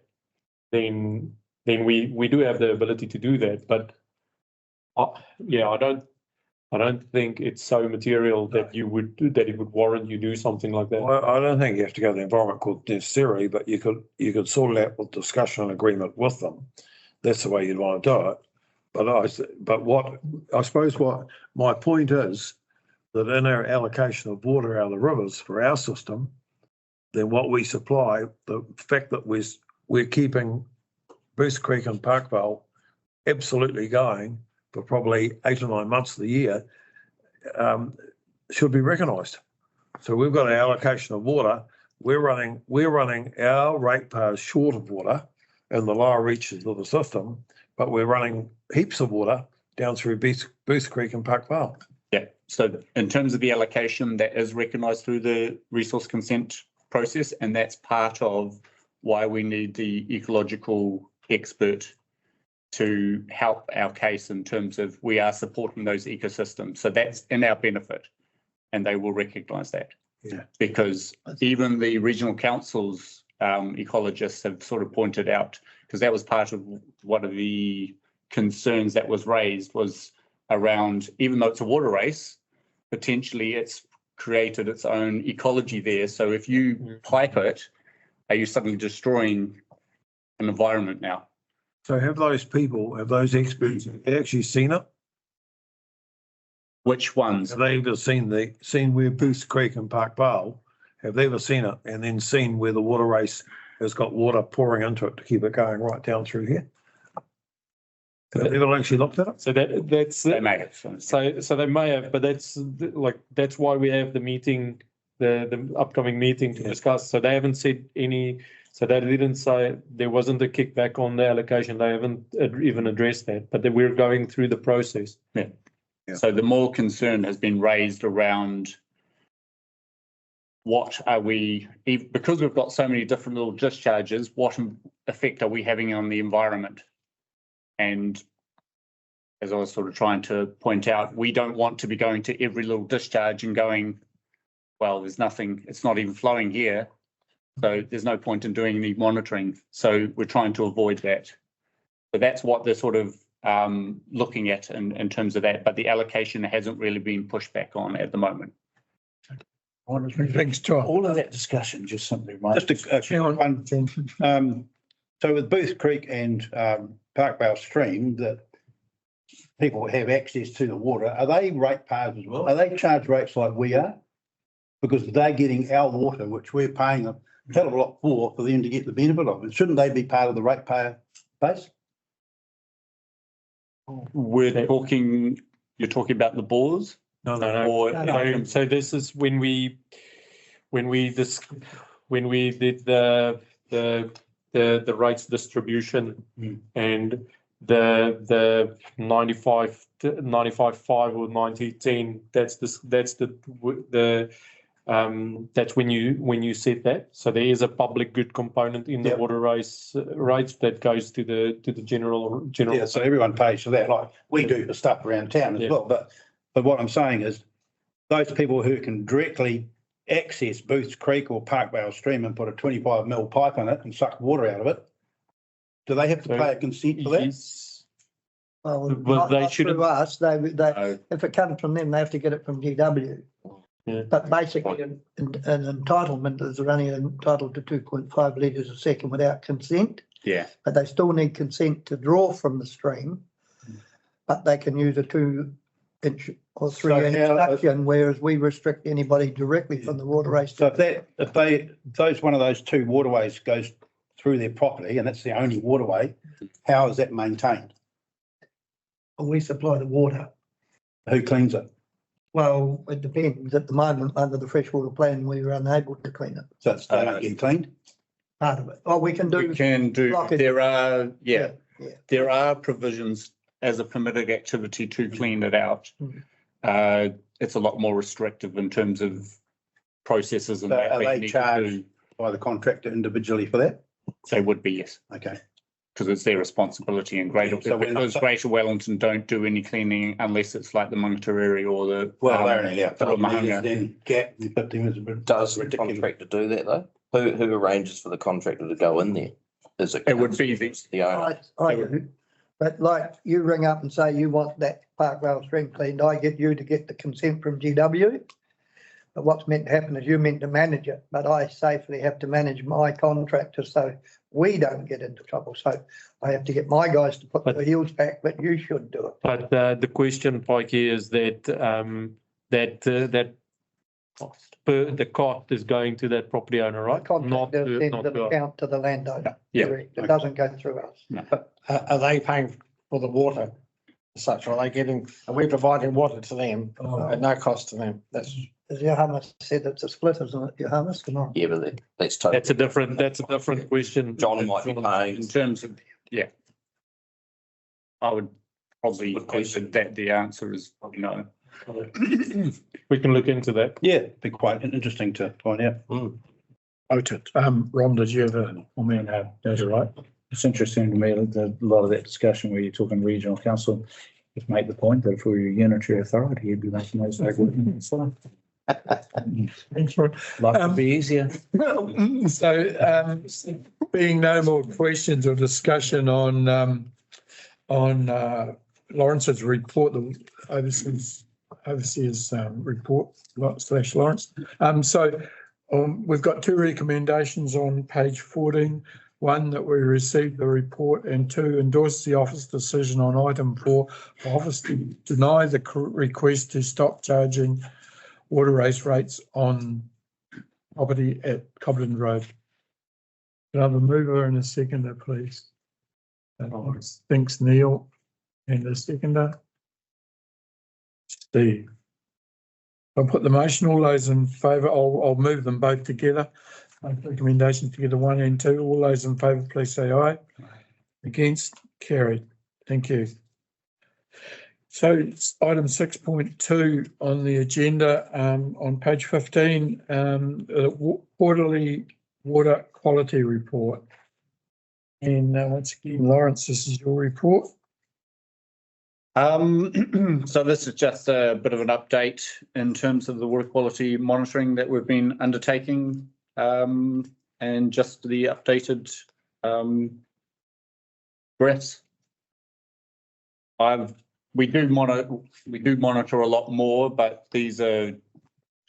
then we do have the ability to do that. But I don't think it's so material that it would warrant you do something like that. Well, I don't think you have to go to the Environment Court necessarily, but you could sort it out with discussion and agreement with them. That's the way you'd want to do it. What my point is that in our allocation of water out of the rivers for our system, then what we supply, the fact that we're keeping Booth Creek and Parkvale absolutely going for probably 8 or 9 months of the year, should be recognised. So we've got an allocation of water. We're running our ratepayers short of water in the lower reaches of the system, but we're running heaps of water down through Booth Creek and Parkvale. Yeah. So in terms of the allocation, that is recognised through the resource consent process, and that's part of why we need the ecological expert to help our case in terms of we are supporting those ecosystems. So that's in our benefit, and they will recognise that. Yeah. Because even the regional councils, ecologists have sort of pointed out, because that was part of one of the concerns that was raised, was around, even though it's a water race, potentially it's created its own ecology there. So if you pipe it, are you suddenly destroying an environment now? So have those experts actually seen it? Which ones? Have they ever seen where Booth Creek and Parkvale, have they ever seen it and then seen where the water race has got water pouring into it to keep it going right down through here? Have they ever actually looked at it? So that's They may have. so they may have, but that's why we have the meeting, the upcoming meeting to discuss. So they haven't said any. So they didn't say there wasn't a kickback on the allocation. They haven't even addressed that, but we're going through the process. Yeah. So the more concern has been raised around what are we, because we've got so many different little discharges, what effect are we having on the environment? And as I was sort of trying to point out, we don't want to be going to every little discharge and going, well, there's nothing, it's not even flowing here. So there's no point in doing any monitoring. So we're trying to avoid that. So that's what they're sort of looking at in terms of that. But the allocation hasn't really been pushed back on at the moment. Thanks, John. All of that discussion just simply reminds. Just a one. So with Booth Creek and Parkvale Stream, that people have access to the water, are they ratepayers as well? Are they charged rates like we are? Because they're getting our water, which we're paying a hell of a lot for them to get the benefit of it. Shouldn't they be part of the ratepayer base? You're talking about the bores? No. So this is when we did the rights distribution and the 95.5 or 90.10. That's when you said that. So there is a public good component in the water rights that goes to the general. Yeah, so everyone pays for that, like we do for stuff around town as well. But what I'm saying is, those people who can directly access Booth's Creek or Parkvale Stream and put a 25 mil pipe in it and suck water out of it, do they have to pay a consent for that? Yes. Well, But they not shouldn't- through us, they, No. if it comes from them, they have to get it from GW. Yeah. But basically, an entitlement is they're only entitled to 2.5 litres a second without consent, Yeah. but they still need consent to draw from the stream. But they can use a 2-inch or 3-inch suction, whereas we restrict anybody directly from the waterways. So if those one of those two waterways goes through their property and that's the only waterway, how is that maintained? We supply the water. Who cleans it? Well, it depends. At the moment, under the freshwater plan, we were unable to clean it, So it's, they don't get cleaned? part of it. Oh, we can do. We can do, block it. there are, Yeah. there are provisions as a permitted activity to clean it out. It's a lot more restrictive in terms of processes and So that are we they need to charged do. by the contractor individually for that? They would be, yes, Okay. because it's their responsibility and Greater, So we're not- because Greater Wellington don't do any cleaning unless it's like the Mungatireri or the. Well, they're only allowed 5 Mahanga. metres, then gap, 50 metres. a bit Does the ridiculous. contractor do that though? Who arranges for the contractor to go in there? Is it? It would be the owner. I do. But like you ring up and say you want that Parkvale Stream cleaned, I get you to get the consent from GW. But what's meant to happen is you're meant to manage it, but I safely have to manage my contractor so we don't get into trouble. So I have to get my guys to put But- their heels back, but you should do it. But the question, Pikey, is that the cost is going to that property owner, The right? Not contractor to, sends not an to us. account to the landowner. Yeah. Correct. It doesn't go through us. Are they paying for the water as such? Are we providing water to them at no cost to them? That's, As Johannes said, it's a split, isn't it, Johannes? Come on. Yeah, but that's totally. That's a different question. John might be In paying. terms of, yeah. I would probably, Good question. that the answer is probably no. We can look into that. Yeah, it'd be quite interesting to find out. Noted. Ron, did you have a comment? That's all right. It's interesting to me, a lot of that discussion where you're talking regional council, just make the point that if we were a unitary authority, you'd be making those arguments. So, Thanks, Ron. life would be easier. So, being no more questions or discussion on Lawrence's report, the overseer's report / Lawrence. We've got two recommendations on page 14. One, that we received the report, and two, endorse the office decision on item 4, office to deny the request to stop charging water rates on property at Cobden Road. Can I have a mover and a seconder, please? Thanks, Neil. And a seconder. Steve. I'll put the motion. All those in favour, I'll move them both together. Recommendations together 1 and 2. All those in favour, please say aye. Against, carried. Thank you. So it's item 6.2 on the agenda, on page 15, quarterly water quality report. And once again, Lawrence, this is your report. So this is just a bit of an update in terms of the water quality monitoring that we've been undertaking, and just the updated graphs. We do monitor a lot more, but these are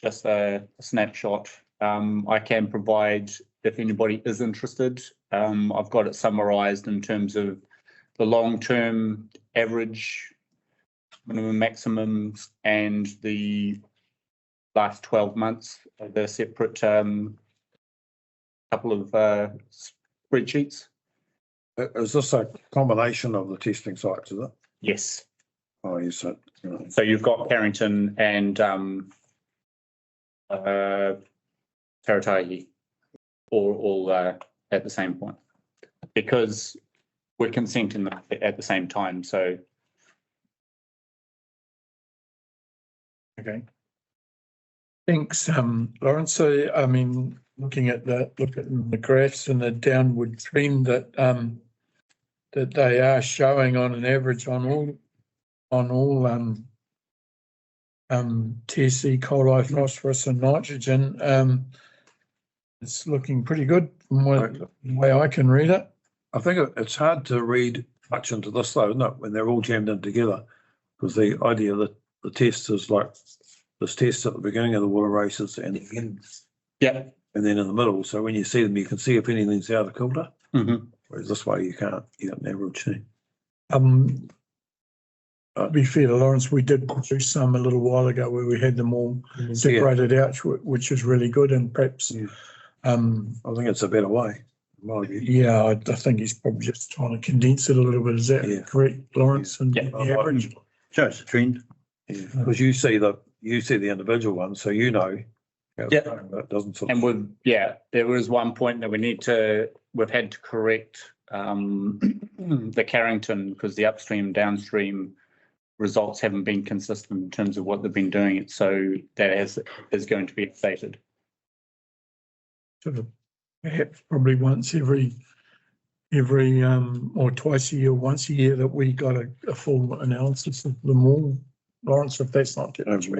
just a snapshot. I can provide, if anybody is interested, I've got it summarized in terms of the long-term average, minimum maximums, and the last 12 months, the separate couple of spreadsheets. Is this a combination of the testing sites, is it? Yes. Oh, yes. So you've got Carrington and Karakia all at the same point, because we're consenting them at the same time. So. Okay. Thanks, Lawrence. So, I mean, looking at the graphs and the downward trend that they are showing on an average on all TC, coal, phosphorus and nitrogen. It's looking pretty good from the way I can read it. I think it's hard to read much into this though, isn't it, when they're all jammed in together? Because the idea that the test is like this test at the beginning of the water races and the end. Yeah. And then in the middle. So when you see them, you can see if anything's out of kilter. Mhm. Whereas this way you can't, you don't average see. To be fair to Lawrence, we did do some a little while ago where we had them all separated out, which is really good, and perhaps, I think it's a better way. in my view. yeah, I think he's probably just trying to condense it a little bit. Is that Yeah. correct, Lawrence? And Yeah. the average? Shows the trend. Because you see the individual ones, so you know. how it's Yeah. going, but it doesn't sort And of. there was one point that we've had to correct the Carrington because the upstream, downstream results haven't been consistent in terms of what they've been doing. So that is going to be updated. Sort of perhaps probably once every or twice a year, once a year that we got a full analysis of them all. Lawrence, if that's not too much.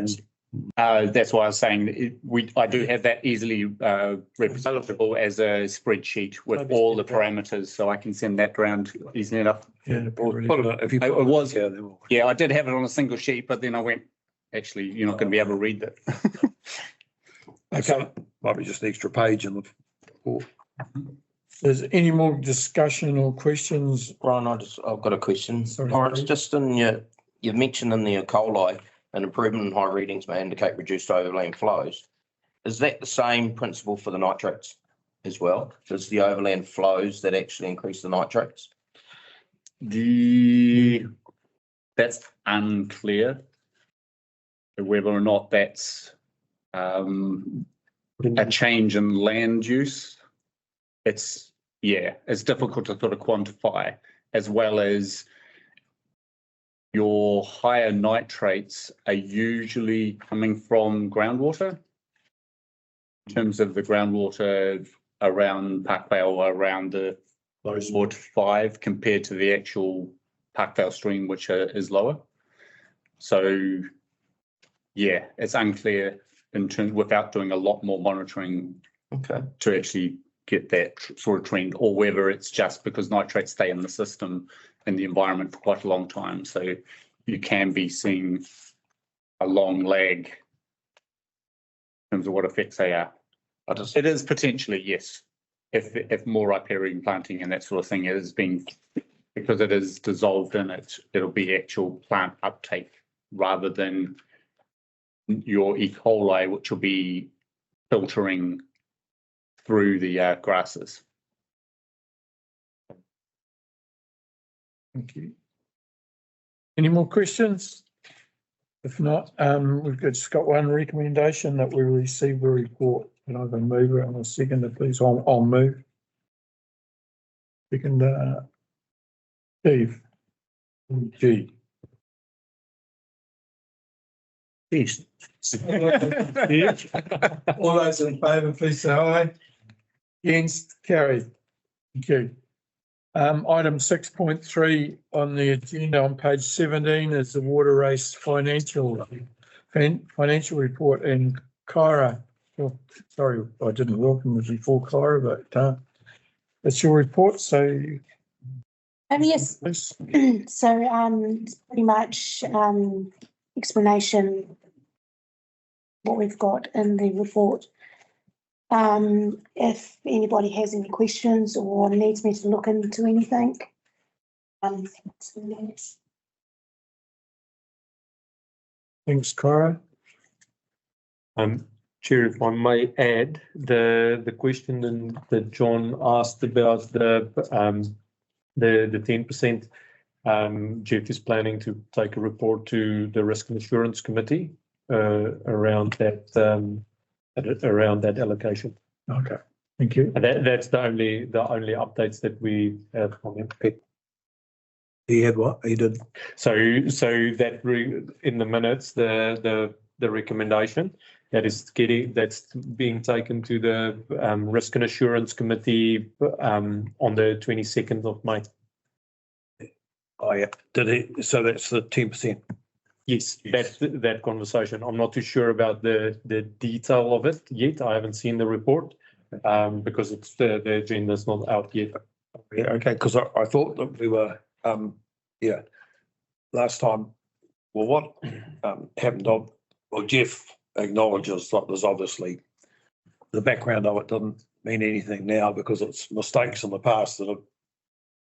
That's why I was saying I do have that easily representable as a spreadsheet with all the parameters, so I can send that around easily enough. Yeah, If you It was, yeah, they will. yeah, I did have it on a single sheet, but then I went, actually, you're not going to be able to read that. Okay. Might be just an extra page in the report. Is there any more discussion or questions? Brian, I've got a question. Sorry. Lawrence, just you've mentioned in the coli, an improvement in high readings may indicate reduced overland flows. Is that the same principle for the nitrates as well? Does the overland flows that actually increase the nitrates? That's unclear whether or not that's a change in land use. It's difficult to sort of quantify, as well as your higher nitrates are usually coming from groundwater. In terms of the groundwater around Parkvale or around the Ward 5 compared to the actual Parkvale stream, which is lower. So, yeah, it's unclear in terms without doing a lot more monitoring to actually get that sort of trend, or whether it's just because nitrates stay in the system in the environment for quite a long time. So you can be seeing a long lag in terms of what effects they are. It is potentially, yes, if more riparian planting and that sort of thing is being, because it is dissolved in it, it'll be actual plant uptake rather than your E. coli, which will be filtering through the grasses. Thank you. Any more questions? If not, we've just got one recommendation that we receive the report. And I'm going to move around a second, please. I'll move. Second, Steve. G. Yes. All those in favour, please say aye. Against, carried. Thank you. Item 6.3 on the agenda on page 17 is the water race financial report. And Kyra, sorry, I didn't welcome you before, Kyra, but it's your report, so. Yes. So it's pretty much explanation what we've got in the report. If anybody has any questions or needs me to look into anything. Thanks, Kyra. Chair, if I may add, the question that John asked about the 10%, Jeff is planning to take a report to the Risk and Assurance Committee around that allocation. Okay, thank you. And that's the only updates that we have on him. He had what? He did. So that in the minutes, the recommendation that's being taken to the Risk and Assurance Committee on the 22nd of May. Oh, yeah. Did he? So that's the 10%. Yes, that conversation. I'm not too sure about the detail of it yet. I haven't seen the report because it's the agenda's not out yet. Yeah, okay, because I thought that we were, last time, well, what happened, well, Jeff acknowledges that there's obviously, the background of it doesn't mean anything now because it's mistakes in the past that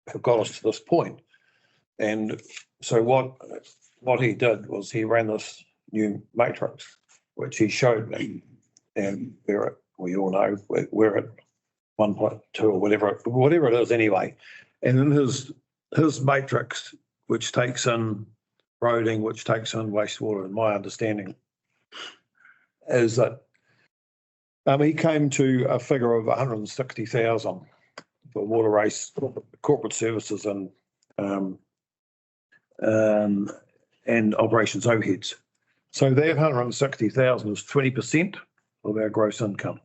have got us to this point. And so what he did was he ran this new matrix, which he showed me, and we all know we're at 1.2 or whatever it is anyway. And in his matrix, which takes in roading, which takes in wastewater, and my understanding is that he came to a figure of 160,000 for water race, corporate services and operations overheads. So that 160,000 is 20% of our gross income.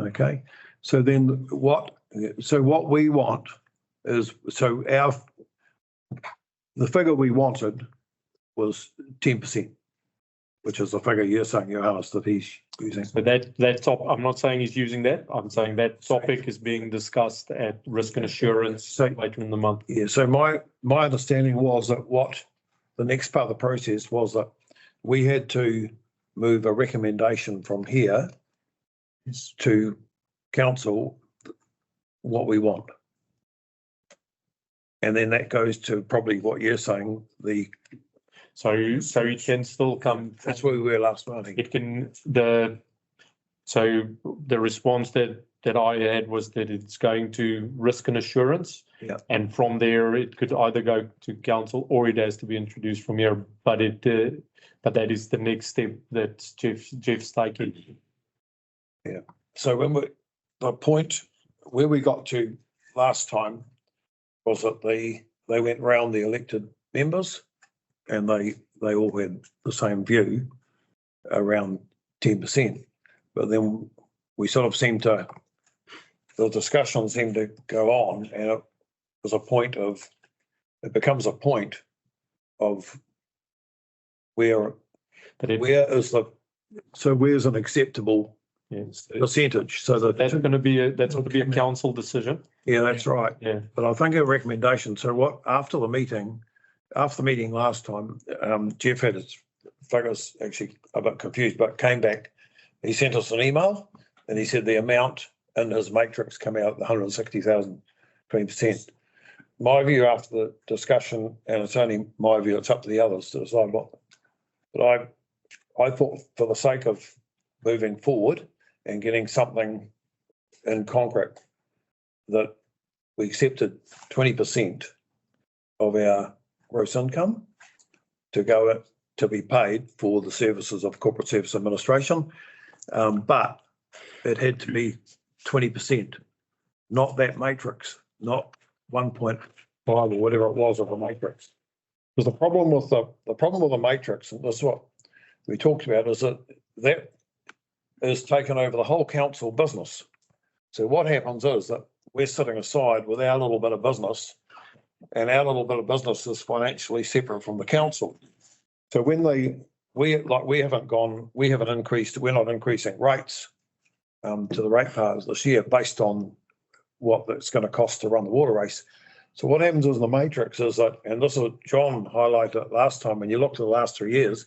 Okay, so then what we want is, the figure we wanted was 10%, which is the figure you're saying, Johannes, that he's using. So that top, I'm not saying he's using that. I'm saying that topic is being discussed at risk and assurance later in the month. Yeah, so my understanding was that what the next part of the process was that we had to move a recommendation from here to council what we want. And then that goes to probably what you're saying, So it can still come. That's where we were last night. It can, so the response that I had was that it's going to risk and assurance. Yeah. And from there, it could either go to council or it has to be introduced from here. But that is the next step that Jeff's taking. Yeah. So the point where we got to last time was that they went round the elected members and they all had the same view around 10%. But then we sort of the discussion seemed to go on, and it becomes a point of where's an acceptable percentage? So that's going to be a council decision. Yeah, that's right. Yeah. But I think a recommendation. So after the meeting last time, Jeff had his figures actually a bit confused, but came back. He sent us an email and he said the amount in his matrix came out 160,000, 20%. My view after the discussion, and it's only my view, it's up to the others to decide what. But I thought for the sake of moving forward and getting something in concrete, that we accepted 20% of our gross income to be paid for the services of corporate service administration, but it had to be 20%, not that matrix, not 1.5 or whatever it was of the matrix. Because the problem with the matrix, and this is what we talked about, is that is taken over the whole council business. So what happens is that we're sitting aside with our little bit of business, and our little bit of business is financially separate from the council. So when we're not increasing rates to the ratepayers this year based on what it's going to cost to run the water race. So what happens is the matrix is that, and this is what John highlighted last time, when you look at the last 3 years,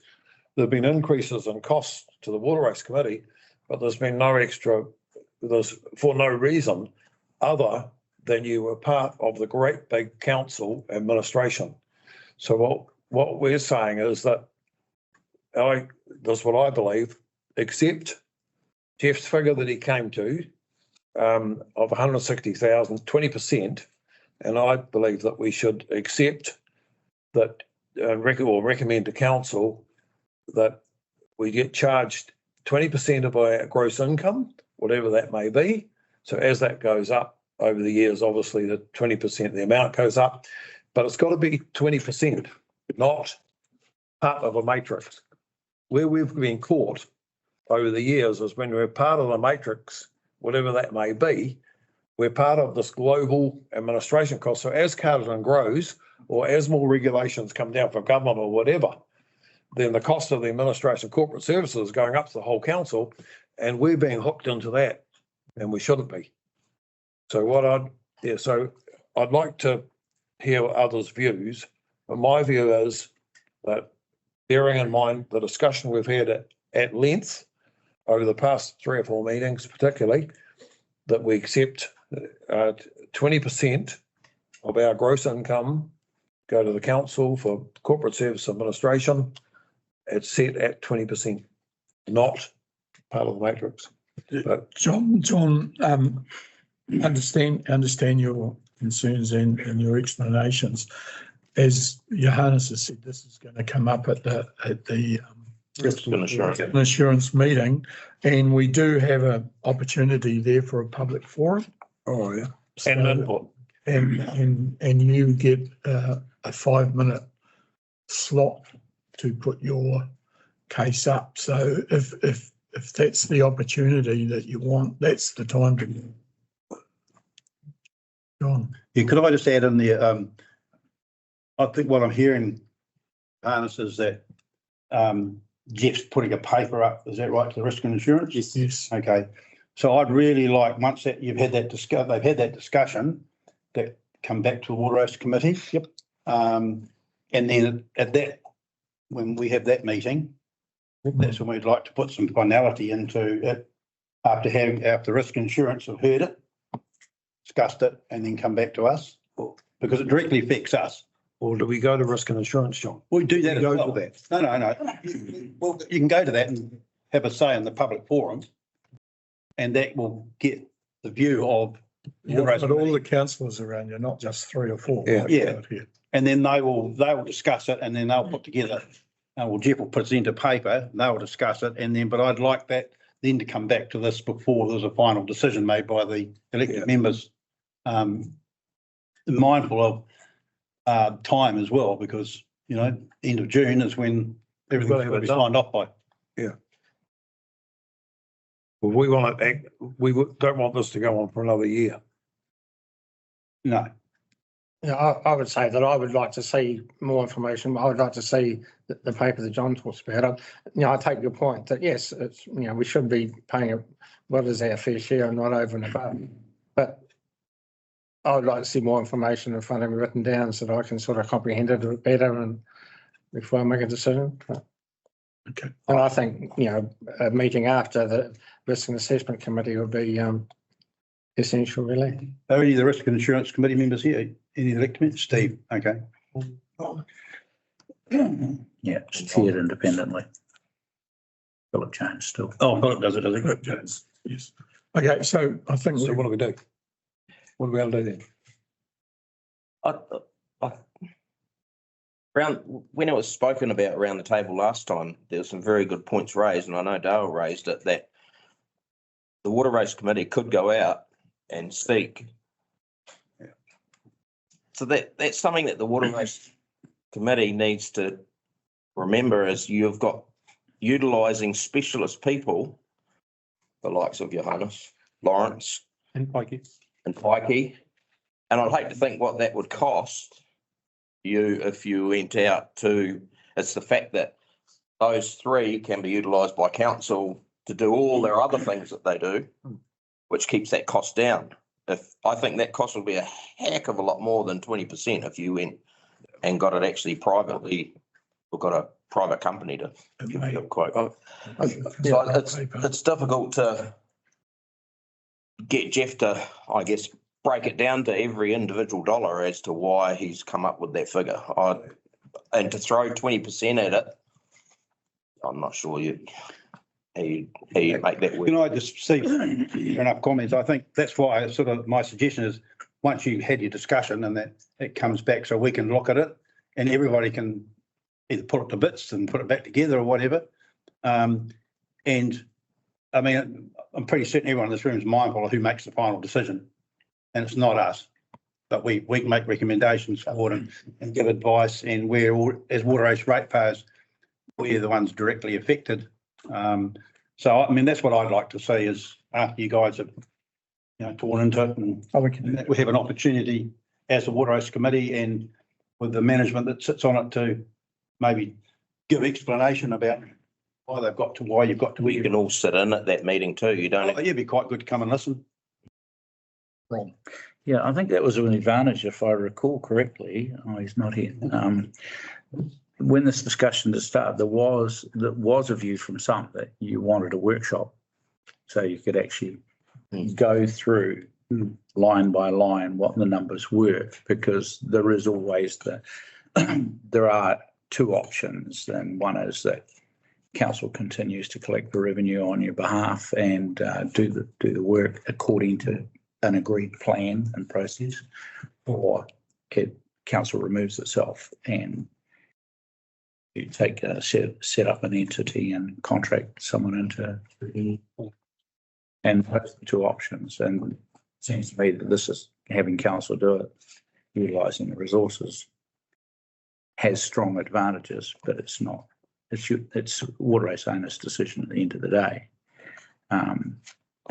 there have been increases in costs to the water race committee, but there's been there's for no reason other than you were part of the great big council administration. So what we're saying is that that's what I believe, except Jeff's figure that he came to of 160,000, 20%, and I believe that we should accept that recommend to council that we get charged 20% of our gross income, whatever that may be. So as that goes up over the years, obviously the 20%, the amount goes up, but it's got to be 20%, not part of a matrix. Where we've been caught over the years is when we're part of the matrix, whatever that may be, we're part of this global administration cost. So as Carterton grows, or as more regulations come down from government or whatever, then the cost of the administration of corporate services is going up to the whole council, and we're being hooked into that, and we shouldn't be. So so I'd like to hear others' views, but my view is that, bearing in mind the discussion we've had at length over the past 3 or 4 meetings, particularly, that we accept 20% of our gross income go to the council for corporate service administration. It's set at 20%, not part of the matrix. But John, understand your concerns and your explanations. As Johannes has said, this is going to come up at the Risk and assurance. assurance meeting, and we do have an opportunity there for a public forum. oh yeah, And input. And you get a 5-minute slot to put your case up. So if that's the opportunity that you want, that's the time to. John. Yeah, could I just add in there, I think what I'm hearing, Harness, is that Jeff's putting a paper up, is that right, to the risk and insurance? Yes. Okay, so I'd really like, once that you've had that they've had that discussion, that come back to the Water Race Committee. Yep. And then at that, when we have that meeting, that's when we'd like to put some finality into it, after risk and insurance have heard it, discussed it, and then come back to us, because it directly affects us. or do we go to risk and insurance, John? We do that as Go well. to that. No. Well, you can go to that and have a say in the public forum, and that will get the view of. But all the councillors around you, not just 3 or 4. Yeah. like Yeah. out here. And then they will discuss it, and then they'll put together, Jeff will present a paper, they will discuss it, and then, but I'd like that then to come back to this before there's a final decision made by the elected members. Mindful of time as well, because, end of June is when everything's got to be signed off by. Well, we want to act, don't want this to go on for another year. No. Yeah, I would say that I would like to see more information. I would like to see the paper that John talks about. I take your point that yes, it's, we should be paying what is our fair share and not over and above. But I would like to see more information in front of me written down so that I can sort of comprehend it a bit better and before I make a decision. Okay. And I think, a meeting after the risk and assessment committee would be essential, really. Are any of the risk and insurance committee members here? Any elected members? Steve, okay. Yeah, it's chaired independently. Philip Jones still. Oh, Philip does it, does he? Philip Jones, yes. Okay, so I think So what do we do? What do we have to do then? When it was spoken about around the table last time, there were some very good points raised, and I know Dale raised it, that the Water Race Committee could go out and seek. Yeah. So that's something that the Water Race Committee needs to remember, is you've got utilising specialist people, the likes of Johannes, Lawrence And Pikey. and Pikey, and I'd hate to think what that would cost you if you went out to, it's the fact that those 3 can be utilised by council to do all their other things that they do, which keeps that cost down. I think that cost would be a heck of a lot more than 20% if you went and got it actually privately, or got a private company to give you a quote. So it's difficult to get Jeff to, I guess, break it down to every individual dollar as to why he's come up with that figure. And to throw 20% at it, I'm not sure how you make that work. Can I just see enough comments? I think that's why my suggestion is, once you had your discussion and that it comes back, so we can look at it and everybody can either put it to bits and put it back together or whatever. And I mean, I'm pretty certain everyone in this room is mindful of who makes the final decision, and it's not us. But we can make recommendations for it and give advice, and as water race ratepayers, we're the ones directly affected. So I mean, that's what I'd like to see, is after you guys have torn into it, and we have an opportunity as the Water Race Committee and with the management that sits on it to maybe give explanation about why they've got to, why you've got to. We can all sit in at that meeting too. You don't. Oh, it'd be quite good to come and listen. Yeah, I think that was an advantage, if I recall correctly. Oh, he's not here. When this discussion to start, there was a view from some that you wanted a workshop, so you could actually go through line by line what the numbers were, because there is always there are two options, and one is that council continues to collect the revenue on your behalf and do the work according to an agreed plan and process, or council removes itself and you take set up an entity and contract someone into, and those are the two options. And it seems to me that this is having council do it, utilising the resources, has strong advantages, but it's not. It's Waterways owner's decision at the end of the day. I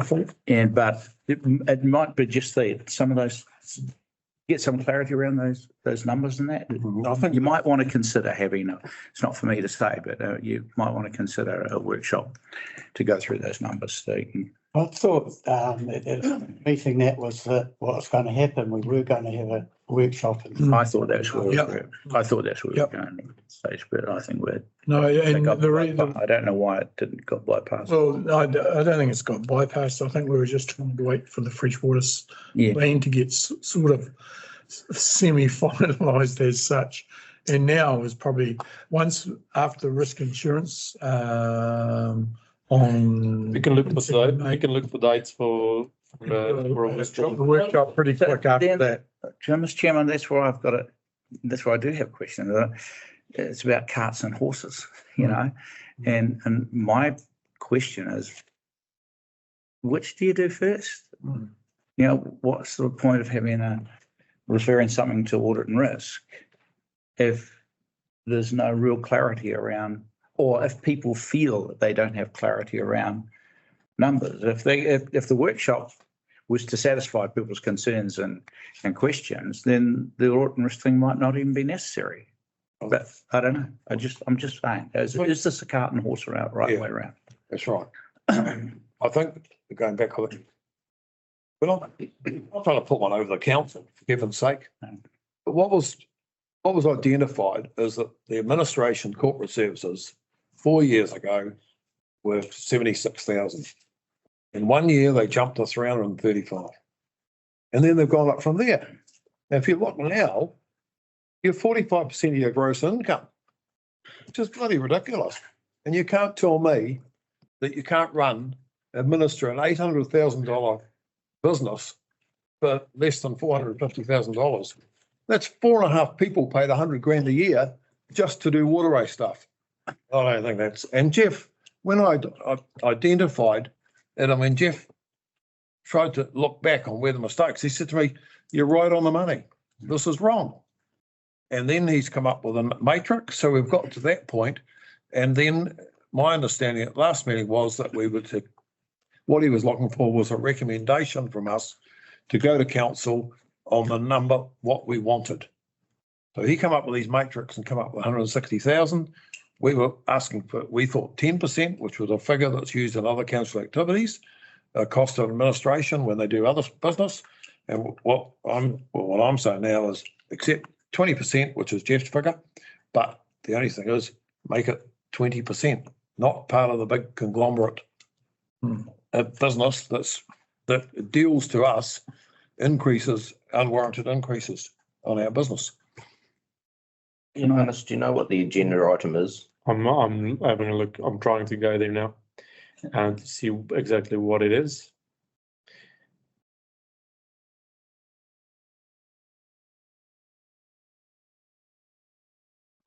think. But it might be just that some of those, get some clarity around those numbers and that. I think you might want to consider having, it's not for me to say, but you might want to consider a workshop to go through those numbers. So you can. I thought meeting that was what's going to happen. We were going to have a workshop. I thought that's where we were. I thought that's where we were going at this stage, but I think we're. No, and the reason. I don't know why it didn't got bypassed. Well, I don't think it's got bypassed. I think we were just trying to wait for the freshwater plan to get sort of semi-finalised as such. And now is probably once after risk insurance on. We can look for dates for the workshop pretty quick after that. Mr. Chairman, that's where I've got it. That's why I do have a question. It's about carts and horses, you know, and my question is, which do you do first? You know, what's the point of having referring something to audit and risk if there's no real clarity around, or if people feel that they don't have clarity around numbers? If the workshop was to satisfy people's concerns and questions, then the audit and risk thing might not even be necessary. But I don't know. I'm just saying, is this a cart and horse around way around? That's right. I think going back, but I'm trying to put one over the council, for heaven's sake. But what was identified is that the administration corporate services 4 years ago were 76,000. In 1 year, they jumped to 335. And then they've gone up from there. Now, if you look now, you're 45% of your gross income, which is bloody ridiculous. And you can't tell me that you can't administer an $800,000 business for less than $450,000. That's 4.5 people paid 100 grand a year just to do waterway stuff. I don't think that's. And Jeff, when I identified it, I mean, Jeff tried to look back on where the mistakes. He said to me, "You're right on the money. This is wrong." And then he's come up with a matrix. So we've got to that point. And then my understanding at last meeting was that we were to, what he was looking for was a recommendation from us to go to council on the number, what we wanted. So he came up with these matrix and come up with 160,000. We were asking for, we thought 10%, which was a figure that's used in other council activities, cost of administration when they do other business. And what I'm saying now is accept 20%, which is Jeff's figure, but the only thing is make it 20%, not part of the big conglomerate business that deals to us unwarranted increases on our business. Johannes, do you know what the agenda item is? I'm having a look. I'm trying to go there now and to see exactly what it is.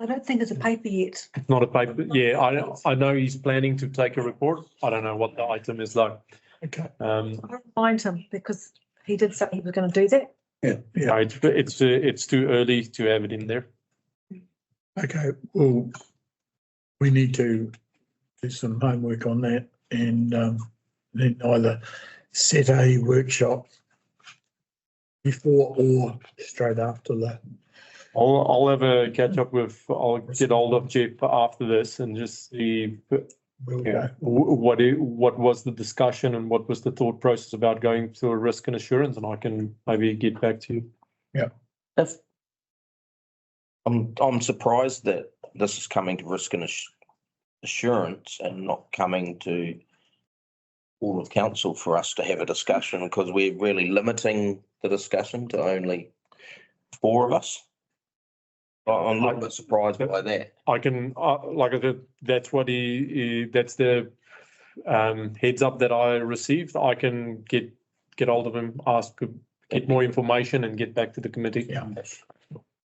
I don't think it's a paper yet. Not a paper. Yeah, I know he's planning to take a report. I don't know what the item is like. Okay. I'll remind him because he did say he was going to do that. Yeah. It's too early to have it in there. Okay. Well, we need to do some homework on that and then either set a workshop before or straight after the I'll have a catch up with, I'll get hold of Jeff after this and just see what was the discussion and what was the thought process about going through a risk and assurance, and I can maybe get back to you. If I'm surprised that this is coming to risk and assurance and not coming to all of council for us to have a discussion, because we're really limiting the discussion to only 4 of us. I'm a little bit surprised by that. I can, like I said, that's what that's the heads up that I received. I can get hold of him, get more information and get back to the committee. Yeah.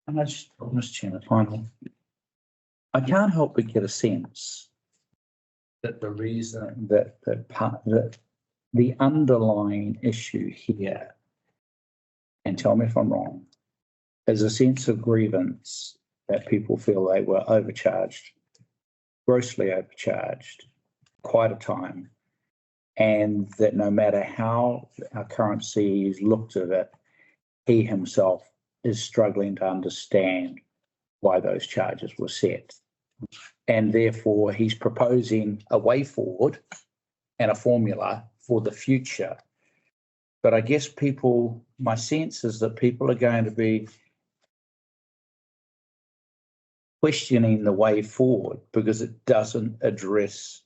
And I just, Mr. Chairman, final. I can't help but get a sense that the reason that the underlying issue here, and tell me if I'm wrong, is a sense of grievance that people feel they were overcharged, grossly overcharged, quite a time, and that no matter how our current CEs looked at it, he himself is struggling to understand why those charges were set. And therefore, he's proposing a way forward and a formula for the future. But I guess my sense is that people are going to be questioning the way forward because it doesn't address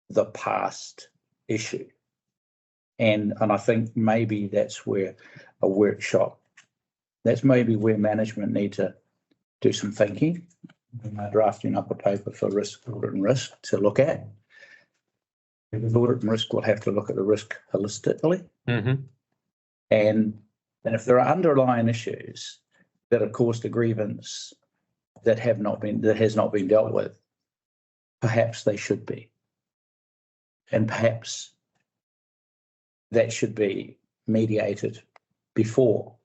the past issue. And I think maybe that's where a workshop, that's maybe where management need to do some thinking. We're drafting up a paper for risk, audit and risk to look at. With audit and risk, we'll have to look at the risk holistically. Mm-hmm. And if there are underlying issues that have caused a grievance that has not been dealt with, perhaps they should be. And perhaps that should be mediated before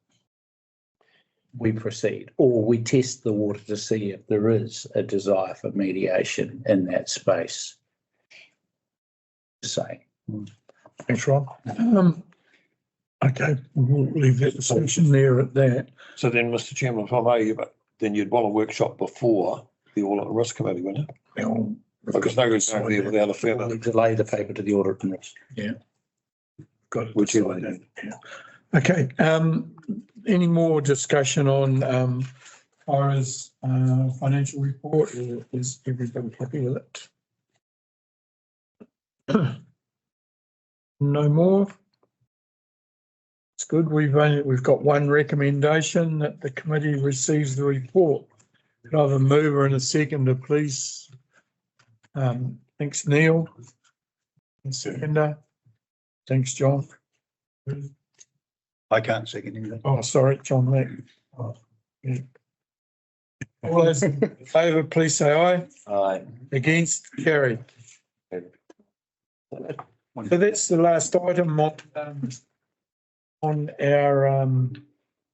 we proceed, or we test the water to see if there is a desire for mediation in that space. Thanks, Rob. Okay, we'll leave that discussion there at that. So then, Mr. Chairman, if I may, but then you'd want a workshop before the audit and risk committee, wouldn't you? Well, Because no one's going there without a fair We'll amount. delay the paper to the audit and risk. got it. Whichever. Okay, any more discussion on Ira's financial report, or is everybody happy with it? No more? It's good. We've got one recommendation that the committee receives the report. Could I have a mover and a seconder, please? Thanks, Neil. And seconder. Thanks, John. I can't second anything. Oh, sorry, John Mack. Oh, yeah. All those in favour, please say aye. Aye. Against, carried. So that's the last item on our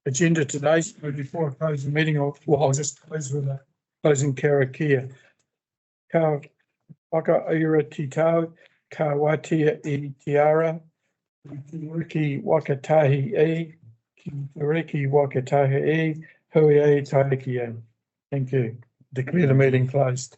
agenda today. So before I close the meeting, I'll just close with a closing Karakia. Ka whakaira titau, ka watia I tiara, ki wakatahi e, ki wakatahi e, hui e taiki e. Thank you. Declare the meeting closed.